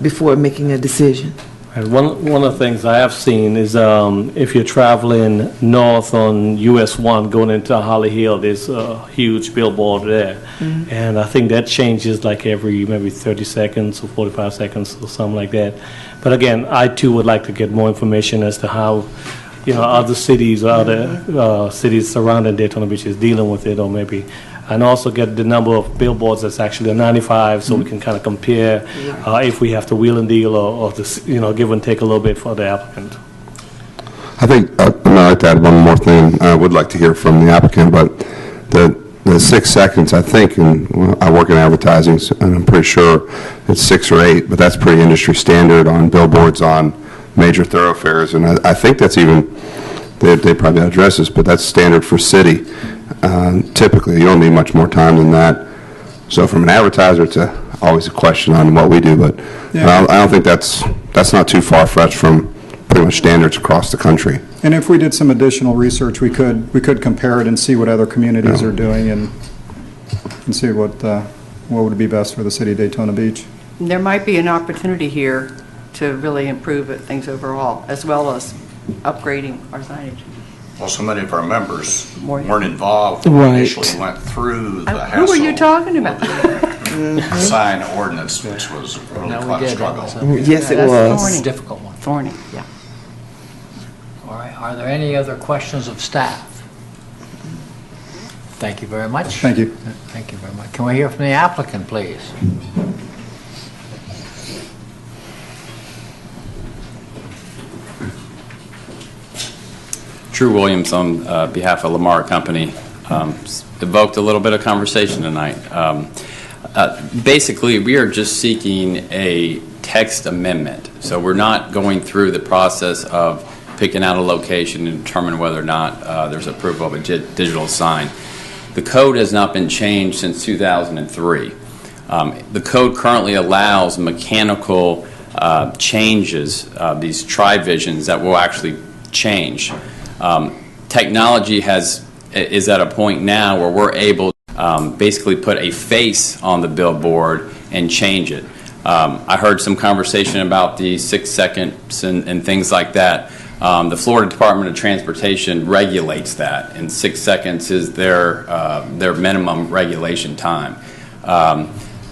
before making a decision. And one of the things I have seen is if you're traveling north on US 1 going into Holly Hill, there's a huge billboard there. And I think that changes like every maybe 30 seconds or 45 seconds or something like that. But again, I too would like to get more information as to how, other cities or other cities surrounding Daytona Beach is dealing with it, or maybe, and also get the number of billboards that's actually on 95, so we can kind of compare if we have to wheel and deal or give and take a little bit for the applicant. I think, I'd like to add one more thing. I would like to hear from the applicant, but the 6 seconds, I think, and I work in advertising, and I'm pretty sure it's 6 or 8, but that's pretty industry standard on billboards on major thoroughfares, and I think that's even, they probably address this, but that's standard for city. Typically, you don't need much more time than that. So from an advertiser, it's always a question on what we do, but I don't think that's not too far-fetched from pretty much standards across the country. And if we did some additional research, we could compare it and see what other communities are doing and see what would be best for the city of Daytona Beach. There might be an opportunity here to really improve things overall, as well as upgrading our signage. Well, so many of our members More- weren't involved when we Right. initially went through the hassle. Who are you talking about? Sign ordinance, which was really No, quite we a did. struggle. Yes, it That's was. thorny. It's a difficult one. Thorny, yeah. All right, are there any other questions of staff? Thank you very much. Thank you. Thank you very much. Can we hear from the applicant, please? Drew Williams on behalf of Lamar Company. Evoked a little bit of conversation tonight. Basically, we are just seeking a text amendment. So we're not going through the process of picking out a location and determine whether or not there's approval of a digital sign. The code has not been changed since 2003. The code currently allows mechanical changes, these tri-visions that will actually change. Technology is at a point now where we're able to basically put a face on the billboard and change it. I heard some conversation about the 6 seconds and things like that. The Florida Department of Transportation regulates that, and 6 seconds is their minimum regulation time.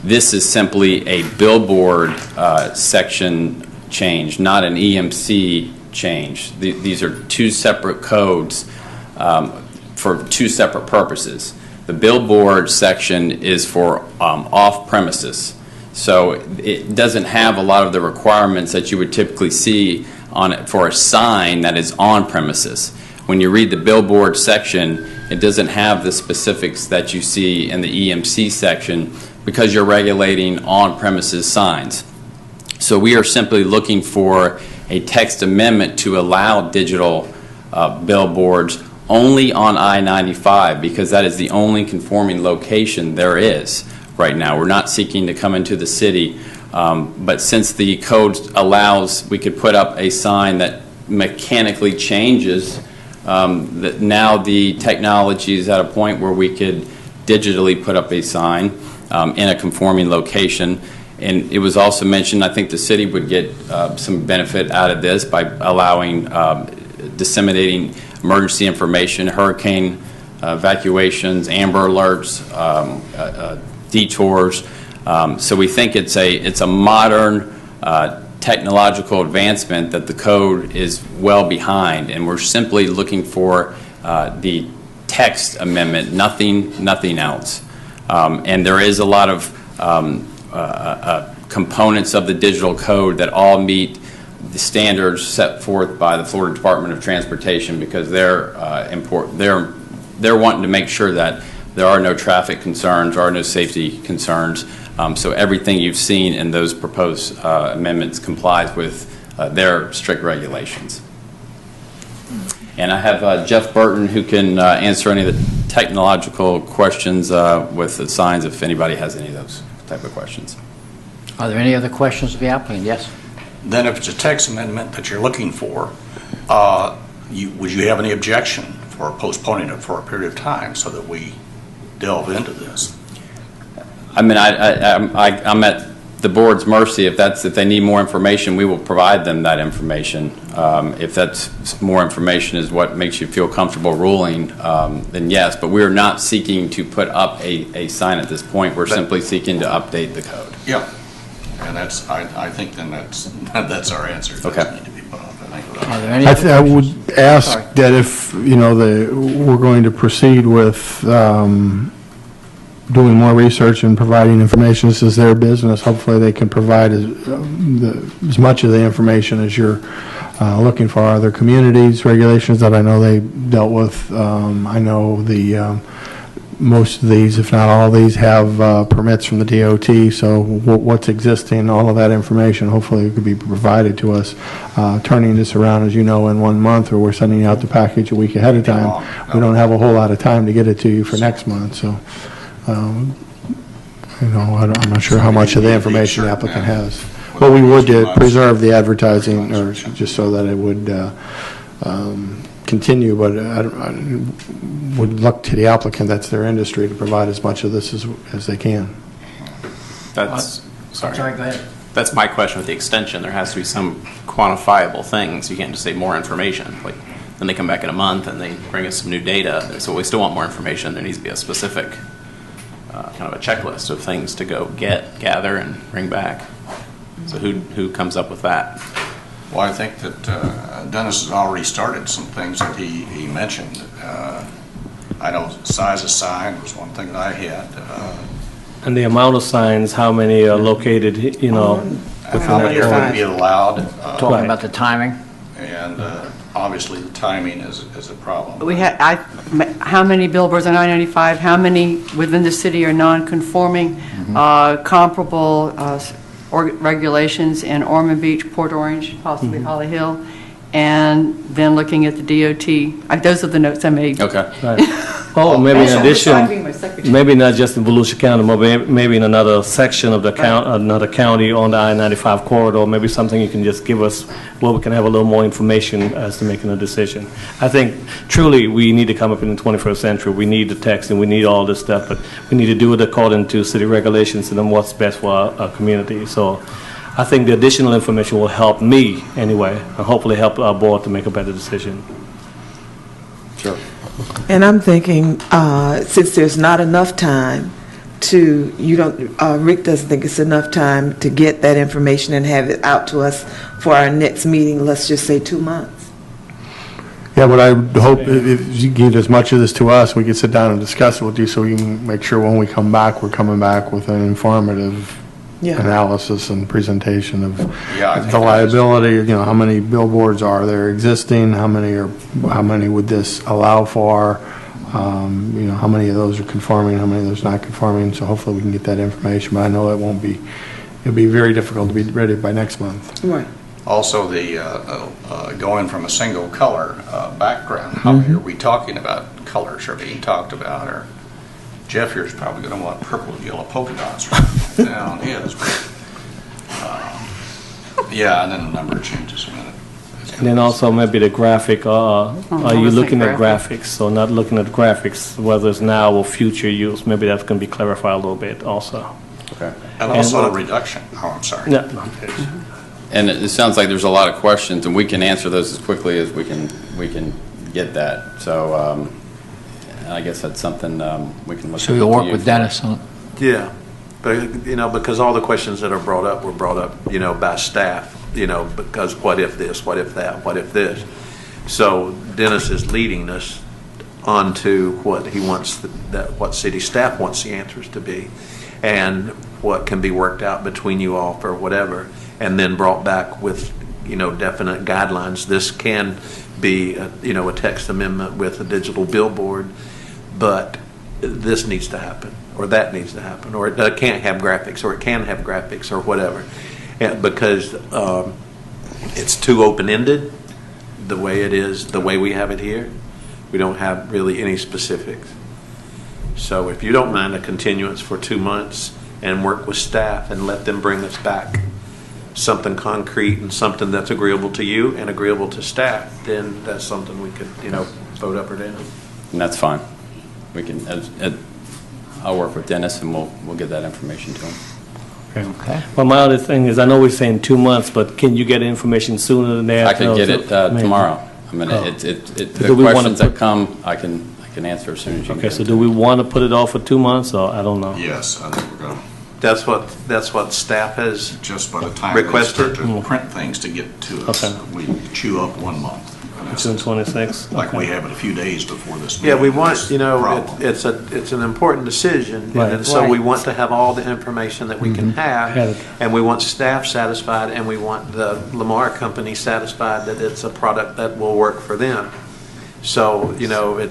This is simply a billboard section change, not an EMC change. These are two separate codes for two separate purposes. The billboard section is for off premises. So it doesn't have a lot of the requirements that you would typically see on it for a sign that is on premises. When you read the billboard section, it doesn't have the specifics that you see in the EMC section because you're regulating on premises signs. So we are simply looking for a text amendment to allow digital billboards only on I-95 because that is the only conforming location there is right now. We're not seeking to come into the city, but since the code allows, we could put up a sign that mechanically changes. Now the technology is at a point where we could digitally put up a sign in a conforming location. And it was also mentioned, I think the city would get some benefit out of this by allowing disseminating emergency information, hurricane evacuations, amber alerts, detours. So we think it's a modern technological advancement that the code is well behind, and we're simply looking for the text amendment, nothing else. And there is a lot of components of the digital code that all meet the standards set forth by the Florida Department of Transportation because they're wanting to make sure that there are no traffic concerns, there are no safety concerns. So everything you've seen in those proposed amendments complies with their strict regulations. And I have Jeff Burton who can answer any of the technological questions with the signs if anybody has any of those type of questions. Are there any other questions of the applicant? Yes. Then if it's a text amendment that you're looking for, would you have any objection for postponing it for a period of time so that we delve into this? I mean, I'm at the board's mercy. If they need more information, we will provide them that information. If that's more information is what makes you feel comfortable ruling, then yes. But we are not seeking to put up a sign at this point. We're simply seeking to update the code. Yeah, and that's I think then that's our answer. It Okay. doesn't need to be put off. Are there any I would ask that if, we're going to proceed with doing more research and providing information, this is their business, hopefully they can provide as much of the information as you're looking for. Other communities, regulations that I know they dealt with, I know most of these, if not all of these, have permits from the DOT, so what's existing, all of that information, hopefully it could be provided to us. Turning this around, as you know, in 1 month, or we're sending out the package a week ahead of time, we don't have a whole lot of time to get it to you for next month, so, I'm not sure how much of the information the applicant has. But we would preserve the advertising, or just so that it would continue, but I would look to the applicant, that's their industry, to provide as much of this as they can. That's, sorry. Sorry, go ahead. That's my question with the extension. There has to be some quantifiable things. You can't just say more information. Like, then they come back in a month and they bring us some new data. So we still want more information. There needs to be a specific kind of a checklist of things to go gather, and bring back. So who comes up with that? Well, I think that Dennis has already started some things that he mentioned. I know size of sign was one thing that I had. And the amount of signs, how many are located, within How many are going to be that? allowed? Talking Right. about the timing? And obviously the timing is a problem. How many billboards on I-95, how many within the city are non-conforming, comparable regulations in Ormond Beach, Port Orange, possibly Holly Hill, and then looking at the DOT. Those are the notes I made. Okay. Right. Oh, maybe in addition, maybe not just in Volusia County, but maybe in another section of the another county on the I-95 corridor, maybe something you can just give us where we can have a little more information as to making a decision. I think truly we need to come up in the 21st century. We need the text and we need all this stuff, but we need to do it according to city regulations and then what's best for our community. So I think the additional information will help me anyway, and hopefully help our board to make a better decision. Sure. And I'm thinking, since there's not enough time Rick doesn't think it's enough time to get that information and have it out to us for our next meeting, let's just say 2 months. Yeah, what I would hope, if you get as much of this to us, we can sit down and discuss it with you, so we can make sure when we come back, we're coming back with an informative analysis and presentation of Yeah, I think the that is- liability, how many billboards are there existing, how many would this allow for, how many of those are conforming, how many of those not conforming, so hopefully we can get that information, but I know it'll be very difficult to be ready by next month. Right. Also, the going from a single color background, how are we talking about colors are being talked about? Or Jeff here's probably going to want purple and yellow polka dots down his. Yeah, and then the number changes a minute. And then also maybe the graphic, are you would looking think at graphics? So not looking at graphics, whether it's now or future use, maybe that's going to be clarified a little bit also. Okay. And also a reduction. Oh, I'm sorry. Yeah. And it sounds like there's a lot of questions, and we can answer those as quickly as we can get that. So I guess that's something we can look at. So you'll work with Dennis on it? Yeah, but, because all the questions that are brought up were brought up, by staff, because what if this, what if that, what if this? So Dennis is leading us onto what he wants, what city staff wants the answers to be, and what can be worked out between you all for whatever, and then brought back with, definite guidelines. This can be, a text amendment with a digital billboard, but this needs to happen, or that needs to happen, or it can't have graphics, or it can have graphics, or whatever. Because it's too open-ended, the way it is, the way we have it here. We don't have really any specifics. So if you don't mind a continuance for 2 months and work with staff and let them bring us back something concrete and something that's agreeable to you and agreeable to staff, then that's something we could, vote up or down. And that's fine. We can. I'll work with Dennis, and we'll get that information to him. Okay. Well, my other thing is, I know we're saying 2 months, but can you get information sooner than that? I can get it Maybe. tomorrow. I mean, Oh. the Do we wanna questions that put- come, I can answer as soon as you Okay, get so it. do we want to put it off for 2 months, or I don't know? Yes, I think we're going to, That's what staff has just by the time they requested. start to print things to get to us, Okay. we chew up 1 month. in June essence. 26th? Like we have it a few days before this Yeah, meeting. we want, That's the problem. it's an important decision, Right. and so we Right. want to have all the information that we can Have have, it. and we want staff satisfied, and we want the Lamar company satisfied that it's a product that will work for them. So, the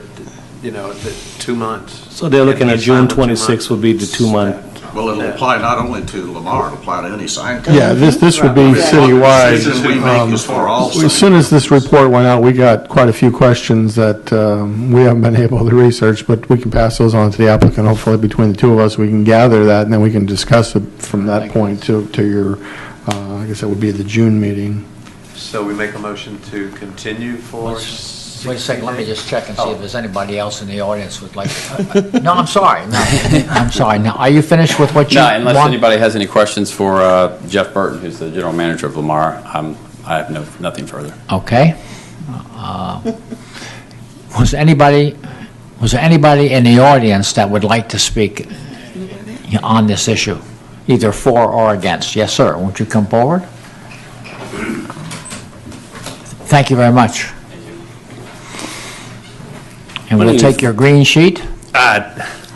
2 months. So they're looking And at he's fine June with 2 26th would be the 2-month. Well, it'll apply not only to Lamar, it'll apply to any sign company. Yeah, this would be citywide. Decision we make is for all As soon as this report went out, we got quite a few questions that we haven't been able to research, but we can pass those on to the applicant. Hopefully, between the two of us, we can gather that, and then we can discuss it from that point to your, I guess that would be the June meeting. So we make a motion to continue for... Wait a second, let me just check and see if there's anybody else in the audience who would like to... No, I'm sorry. No, I'm sorry. Now, are you finished with what you No, want? unless anybody has any questions for Jeff Burton, who's the general manager of Lamar, I have nothing further. Okay. Was there anybody in the audience that would like to speak on this issue, either for or against? Yes, sir. Won't you come forward? Thank you very much. And we'll take your green sheet.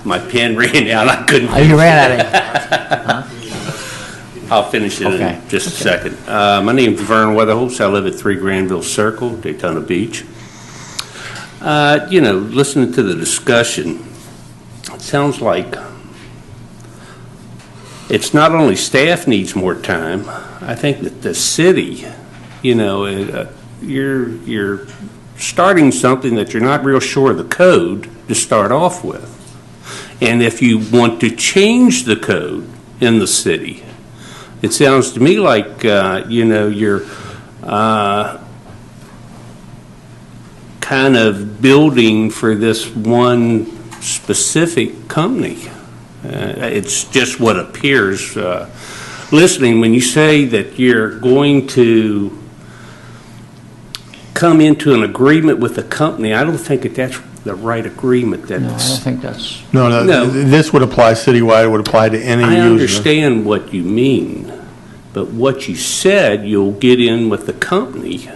My pen ran out, I couldn't. Oh, you ran out of I'll finish it Okay. in just a second. My name's Vern Weatherholz, I live at 3 Granville Circle, Daytona Beach. Listening to the discussion, it sounds like it's not only staff needs more time, I think that the city, you're starting something that you're not real sure of the code to start off with. And if you want to change the code in the city, it sounds to me like, you're kind of building for this one specific company. It's just what appears. Listening, when you say that you're going to come into an agreement with the company, I don't think that that's the right agreement. No, I don't think that's... No, this would apply citywide, it would apply to any user. I understand what you mean, but what you said, you'll get in with the company.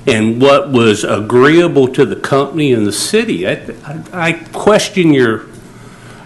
And what was agreeable to the company and the city, I question your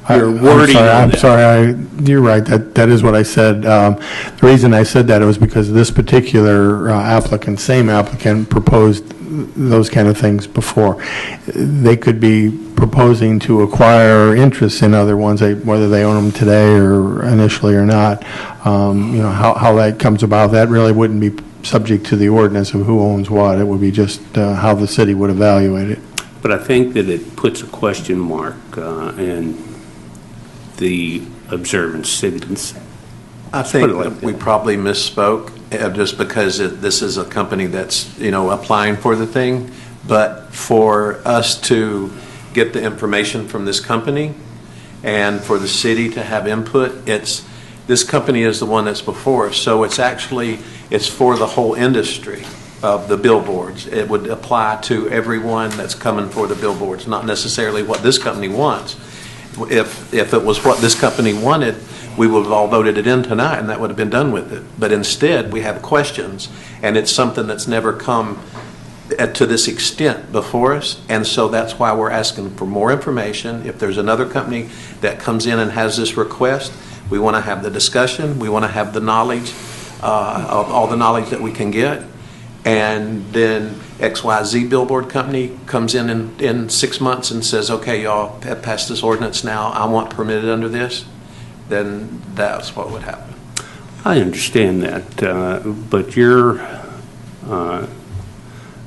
your wording on I'm that. sorry, you're right, that is what I said. The reason I said that was because this particular applicant, same applicant, proposed those kind of things before. They could be proposing to acquire interests in other ones, whether they own them today or initially or not. How that comes about, that really wouldn't be subject to the ordinance of who owns what. It would be just how the city would evaluate it. But I think that it puts a question mark in the observant citizens. I think that we probably misspoke, just because this is a company that's, applying for the thing. But for us to get the information from this company and for the city to have input, this company is the one that's before us. So it's for the whole industry of the billboards. It would apply to everyone that's coming for the billboards, not necessarily what this company wants. If it was what this company wanted, we would have all voted it in tonight and that would have been done with it. But instead, we have questions, and it's something that's never come to this extent before us, and so that's why we're asking for more information. If there's another company that comes in and has this request, we want to have the discussion, we want to have the knowledge, of all the knowledge that we can get, and then XYZ billboard company comes in 6 months and says, okay, y'all have passed this ordinance now, I want permitted under this, then that's what would happen. I understand that, but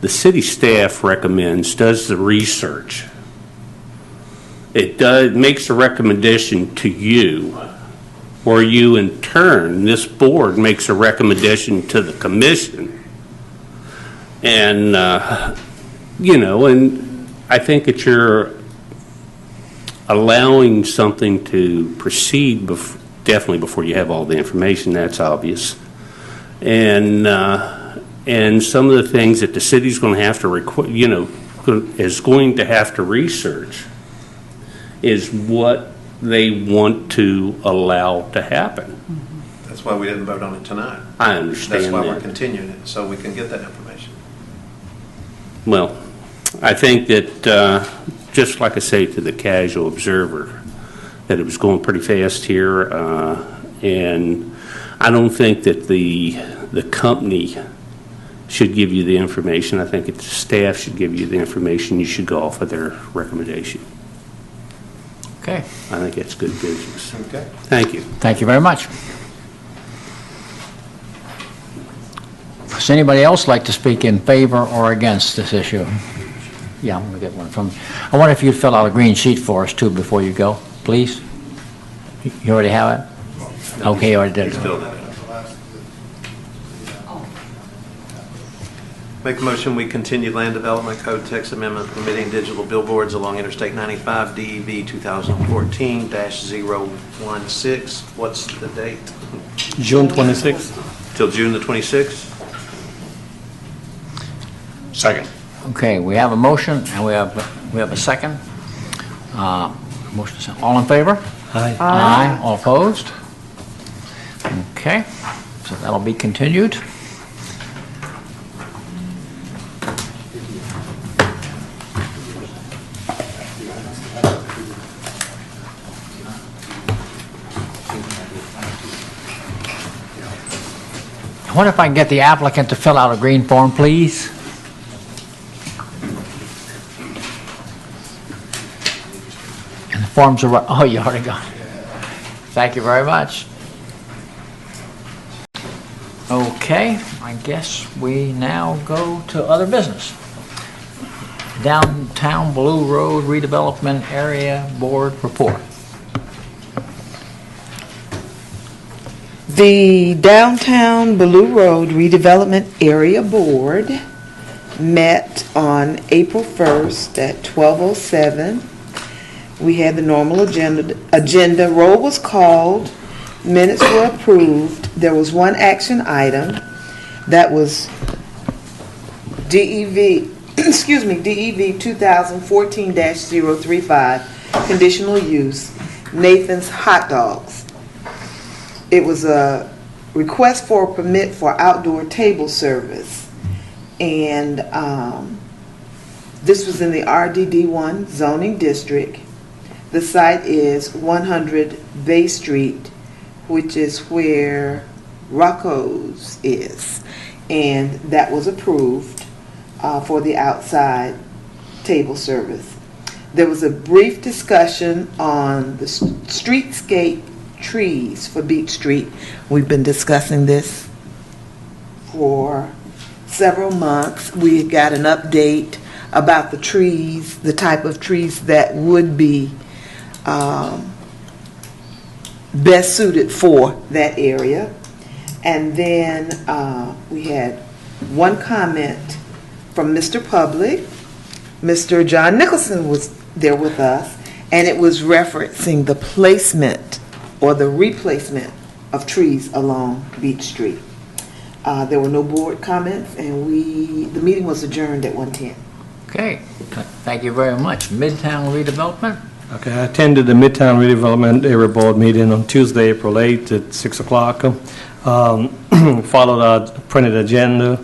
the city staff does the research. It makes a recommendation to you, or you in turn, this board makes a recommendation to the commission. And, and I think that you're allowing something to proceed definitely before you have all the information, that's obvious. And some of the things that the city's going to have to is going to have to research is what they want to allow to happen. That's why we didn't vote on it tonight. I understand That's why that. we're continuing it, so we can get that information. Well, I think that, just like I say to the casual observer, that it was going pretty fast here, and I don't think that the company should give you the information. I think that the staff should give you the information. You should go off of their recommendation. Okay. I think that's good business. Okay. Thank you. Thank you very much. Does anybody else like to speak in favor or against this issue? Yeah, I'm going to get one from. I wonder if you'd fill out a green sheet for us, too, before you go, please. You already have it? Okay, you already did it. Make a motion, we continue Land Development Code text amendment permitting digital billboards along Interstate 95, DEV 2014-016. What's the date? June 26th. Till June the 26th? Second. Okay, we have a motion and we have a second. Motion second. All in favor? Aye. Aye. All opposed? Okay, so that'll be continued. I wonder if I can get the applicant to fill out a green form, please? And the forms are, oh, you already got it. Thank you very much. Okay, I guess we now go to other business. Downtown Blue Road Redevelopment Area Board report. The Downtown Blue Road Redevelopment Area Board met on April 1st at 12:07. We had the normal agenda. Roll was called. Minutes were approved. There was one action item. That was DEV, DEV 2014-035, conditional use, Nathan's Hot Dogs. It was a request for a permit for outdoor table service. And this was in the RDD1 zoning district. The site is 100 Bay Street, which is where Rocco's is. And that was approved for the outside table service. There was a brief discussion on the streetscape trees for Beach Street. We've been discussing this for several months. We got an update about the trees, the type of trees that would be best suited for that area. And then we had one comment from Mr. Public. Mr. John Nicholson was there with us, and it was referencing the placement or the replacement of trees along Beach Street. There were no board comments, and the meeting was adjourned at 1:10. Okay, thank you very much. Midtown redevelopment? Okay, I attended the Midtown Redevelopment Area Board meeting on Tuesday, April 8th at 6 o'clock. Followed our printed agenda.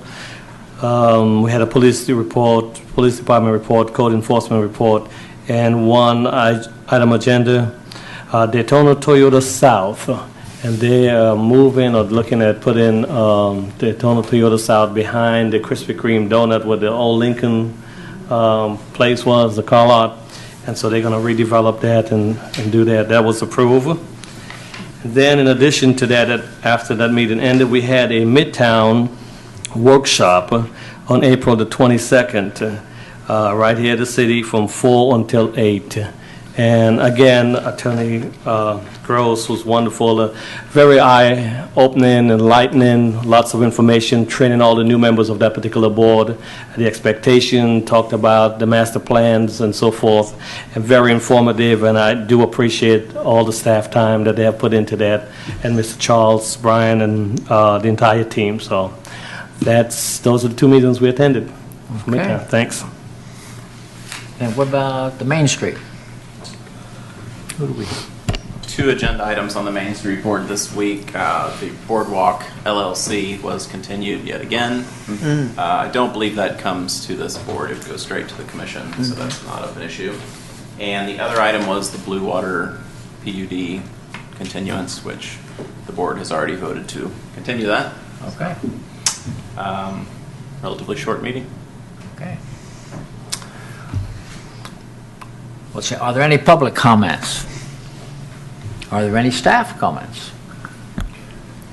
We had a police department report, code enforcement report, and one item agenda, Daytona Toyota South. And they are moving or looking at putting Daytona Toyota South behind the Krispy Kreme donut where the old Lincoln place was, the car lot. And so they're going to redevelop that and do that. That was approved. Then in addition to that, after that meeting ended, we had a Midtown workshop on April the 22nd, right here at the city from 4 until 8. And again, Attorney Gross was wonderful, very eye-opening, enlightening, lots of information, training all the new members of that particular board, the expectation, talked about the master plans and so forth, and very informative, and I do appreciate all the staff time that they have put into that, and Mr. Charles, Brian, and the entire team. So those are the two meetings we attended. Okay. Thanks. And what about the Main Street? Who do we? 2 agenda items on the Main Street Board this week. The Boardwalk LLC was continued yet again. I don't believe that comes to this board. It goes straight to the commission, so that's not of an issue. And the other item was the Blue Water PUD continuance, which the board has already voted to continue that. Okay. Relatively short meeting. Okay. Let's see, are there any public comments? Are there any staff comments?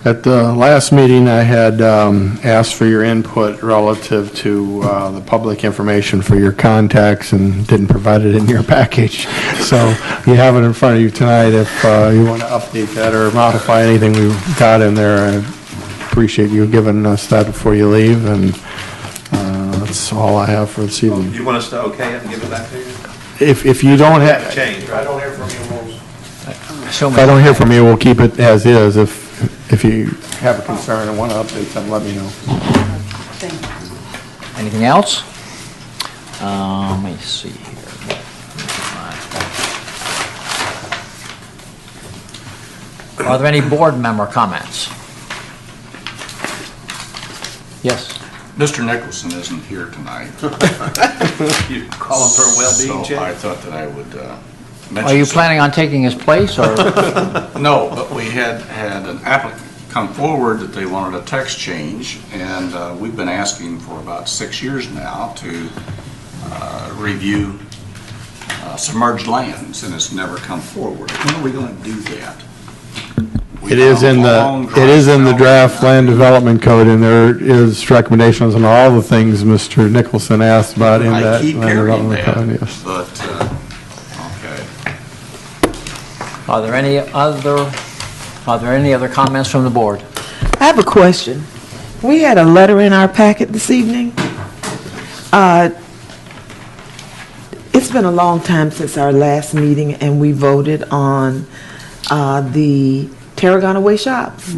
At the last meeting, I had asked for your input relative to the public information for your contacts and didn't provide it in your package. So you have it in front of you tonight. If you want to update that or modify anything we've got in there, I appreciate you giving us that before you leave. And that's all I have for this evening. You want us to okay it and give it back to you? If you don't have, Change, right? I don't hear from you, if I don't hear from you, we'll keep it as is. If you have a concern and want to update something, let me know. Anything else? Let me see here. Are there any board member comments? Yes. Mr. Nicholson isn't here tonight. You call him for a well-being check? So I thought that I would mention. Are you planning on taking his place, or? No, but we had an applicant come forward that they wanted a text change, and we've been asking for about 6 years now to review submerged lands, and it's never come forward. When are we going to do that? It is in the draft land development code, and there is recommendations on all the things Mr. Nicholson asked about in that land development code. Yes. But, okay. Are there any other comments from the board? I have a question. We had a letter in our packet this evening. It's been a long time since our last meeting, and we voted on the Tarragona Way shops.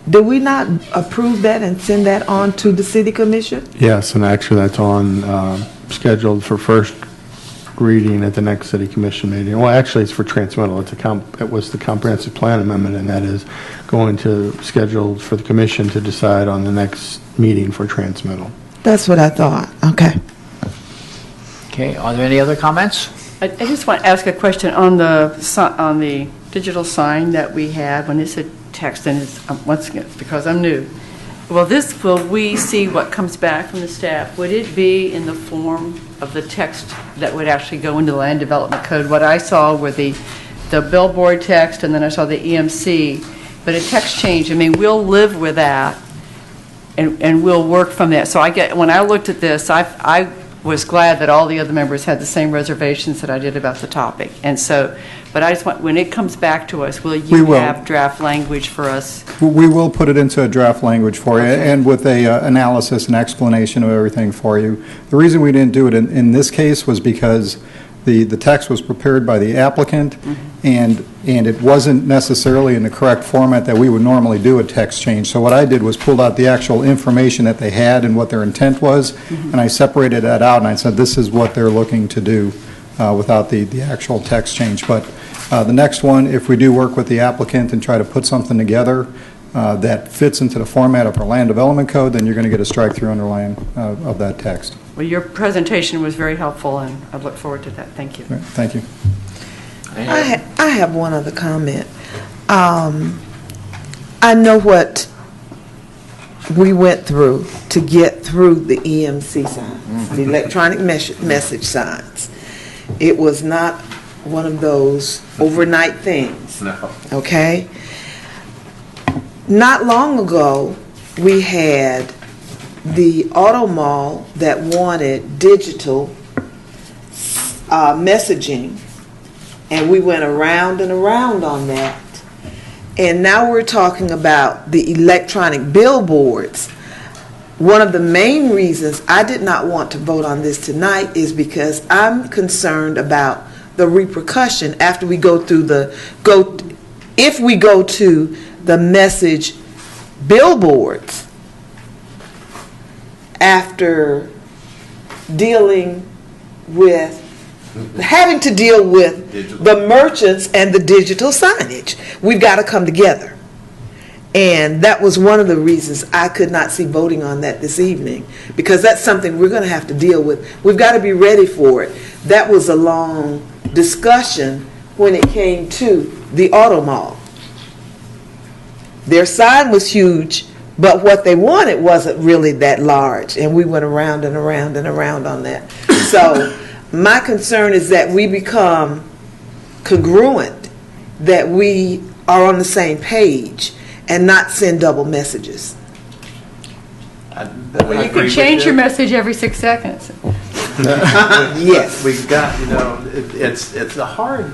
Did we not approve that and send that on to the city commission? Yes, and actually that's on scheduled for first reading at the next city commission meeting. Well, actually it's for transmittal. It was the comprehensive plan amendment, and that is going to scheduled for the commission to decide on the next meeting for transmittal. That's what I thought. Okay. Okay, are there any other comments? I just want to ask a question on the digital sign that we had when it said text, and it's, once again, it's because I'm new. Will we see what comes back from the staff? Would it be in the form of the text that would actually go into the land development code? What I saw were the billboard text, and then I saw the EMC, but a text change. I mean, we'll live with that, and we'll work from that. So when I looked at this, I was glad that all the other members had the same reservations that I did about the topic. And so, but I just want, when it comes back to us, will you have draft language for us? We will put it into a draft language for you, and with a analysis and explanation of everything for you. The reason we didn't do it in this case was because the text was prepared by the applicant, and it wasn't necessarily in the correct format that we would normally do a text change. So what I did was pulled out the actual information that they had and what their intent was, and I separated that out, and I said this is what they're looking to do without the actual text change. But the next one, if we do work with the applicant and try to put something together that fits into the format of our land development code, then you're going to get a strike-through underline of that text. Well, your presentation was very helpful, and I look forward to that. Thank you. Right, thank you. I have one other comment. I know what we went through to get through the EMC signs, the electronic message signs. It was not one of those overnight things. No. Okay? Not long ago, we had the auto mall that wanted digital messaging, and we went around and around on that. And now we're talking about the electronic billboards. One of the main reasons I did not want to vote on this tonight is because I'm concerned about the repercussion after we go through if we go to the message billboards after having to deal with the merchants and the digital signage. We've got to come together. And that was one of the reasons I could not see voting on that this evening, because that's something we're going to have to deal with. We've got to be ready for it. That was a long discussion when it came to the auto mall. Their sign was huge, but what they wanted wasn't really that large, and we went around and around and around on that. So my concern is that we become congruent, that we are on the same page, and not send double messages. Well, you can change your message every 6 seconds. Yes. We've got, it's a hard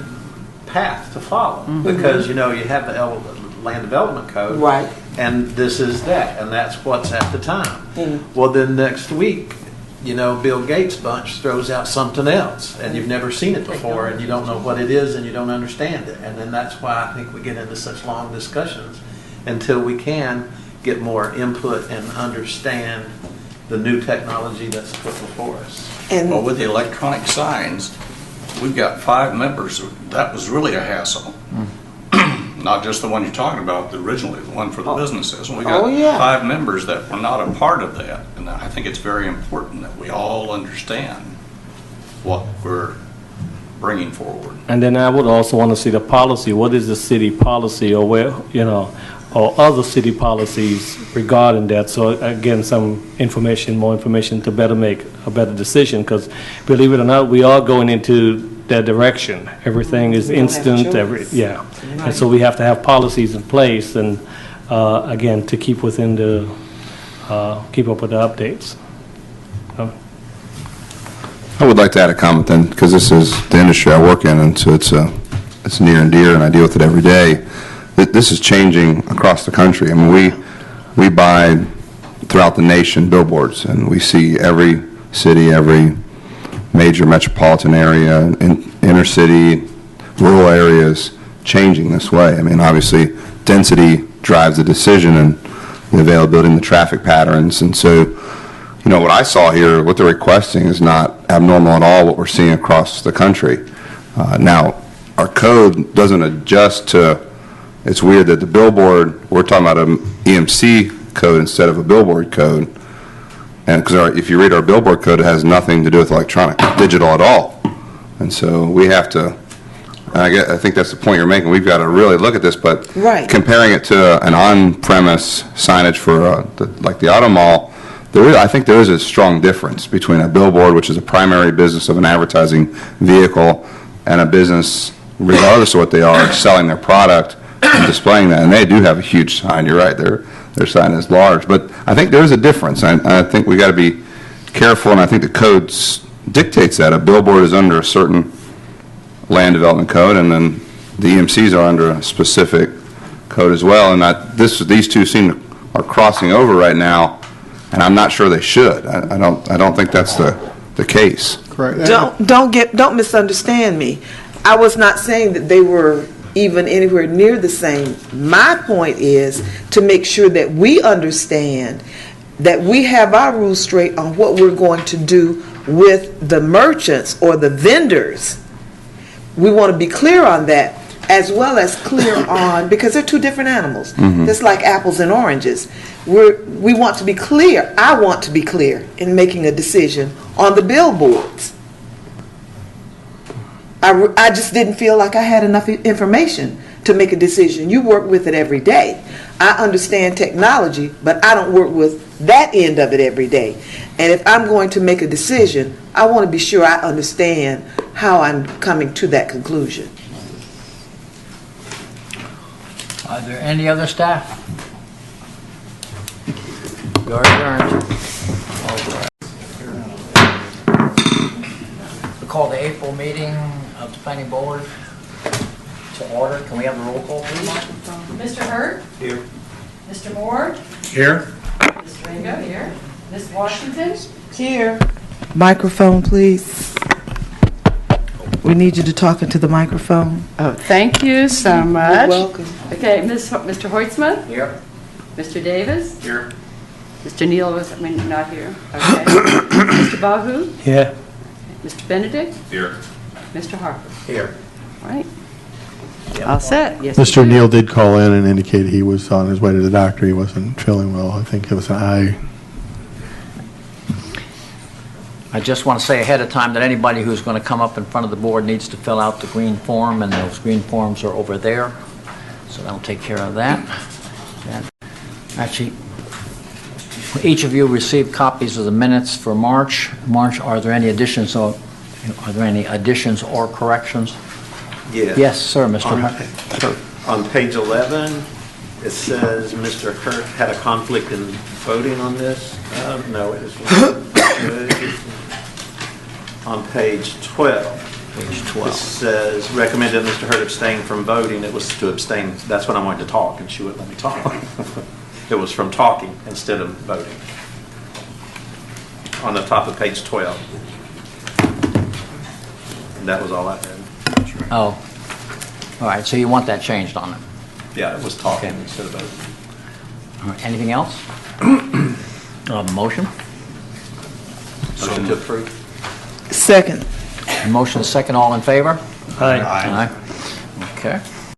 path to follow, because, you have the land development code. Right. And this is that, and that's what's at the time. Well, then next week, Bill Gates' bunch throws out something else, and you've never seen it before, and you don't know what it is, and you don't understand it. And then that's why I think we get into such long discussions until we can get more input and understand the new technology that's put before us. Well, with the electronic signs, we've got 5 members. That was really a hassle. Not just the one you're talking about, originally, the one for the businesses. We got 5 members that were not a part of that. And I think it's very important that we all understand what we're bringing forward. And then I would also want to see the policy. What is the city policy, or where, or other city policies regarding that? So again, more information to better make a better decision, because believe it or not, we are going into that direction. Everything is instant, and so we have to have policies in place, and again, to keep within keep up with the updates. I would like to add a comment then, because this is the industry I work in, and so it's near and dear, and I deal with it every day. This is changing across the country. I mean, we buy throughout the nation billboards, and we see every city, every major metropolitan area, inner city, rural areas changing this way. I mean, obviously, density drives the decision, and the availability and the traffic patterns, and so what I saw here, what they're requesting is not abnormal at all what we're seeing across the country. Now, our code doesn't adjust to, it's weird that the billboard, we're talking about an EMC code instead of a billboard code. And because if you read our billboard code, it has nothing to do with electronic, digital at all. And so we have to, I think that's the point you're making, we've got to really look at this, but Right. comparing it to an on-premise signage for, like the auto mall, I think there is a strong difference between a billboard, which is a primary business of an advertising vehicle, and a business, regardless of what they are, selling their product and displaying that. And they do have a huge sign, you're right, their sign is large. But I think there is a difference. I think we got to be careful, and I think the code dictates that. A billboard is under a certain land development code, and then the EMCs are under a specific code as well. And these two are crossing over right now, and I'm not sure they should. I don't think that's the case. Correct. Don't misunderstand me. I was not saying that they were even anywhere near the same. My point is to make sure that we understand that we have our rules straight on what we're going to do with the merchants or the vendors. We want to be clear on that, as well as clear on, because they're two different animals. Just like apples and oranges. We want to be clear. I want to be clear in making a decision on the billboards. I just didn't feel like I had enough information to make a decision. You work with it every day. I understand technology, but I don't work with that end of it every day. And if I'm going to make a decision, I want to be sure I understand how I'm coming to that conclusion. Are there any other staff? You're adjourned. We call the April meeting of the planning board to order. Can we have the roll call, please? Mr. Hurd? Here. Mr. Moore? Here. Mr. Ringo here. Ms. Washington? Here. Microphone, please. We need you to talk into the microphone. Oh, thank you so much. You're welcome. Okay, Mr. Hoytsman? Here. Mr. Davis? Here. Mr. Neal was, not here. Okay. Mr. Bahu? Yeah. Mr. Benedict? Here. Mr. Harper? Here. All right. All set? Yes. Mr. Neal did call in and indicate he was on his way to the doctor. He wasn't feeling well. I think it was an eye. I just want to say ahead of time that anybody who's going to come up in front of the board needs to fill out the green form, and those green forms are over there. So that'll take care of that. Actually, each of you received copies of the minutes for March. Are there any additions or corrections? Yeah. Yes, sir, Mr. Hurt. On page 11, it says Mr. Hurt had a conflict in voting on this. No, it is on page 12. Page 12. It says recommended Mr. Hurt abstain from voting. It was to abstain. That's when I wanted to talk, and she wouldn't let me talk. It was from talking instead of voting. On the top of page 12. And that was all I had. Oh, all right, so you want that changed on it? Yeah, it was talking instead of voting. All right, anything else? Motion? Motion to approve. Second. Motion second, all in favor? Aye. Aye. Okay.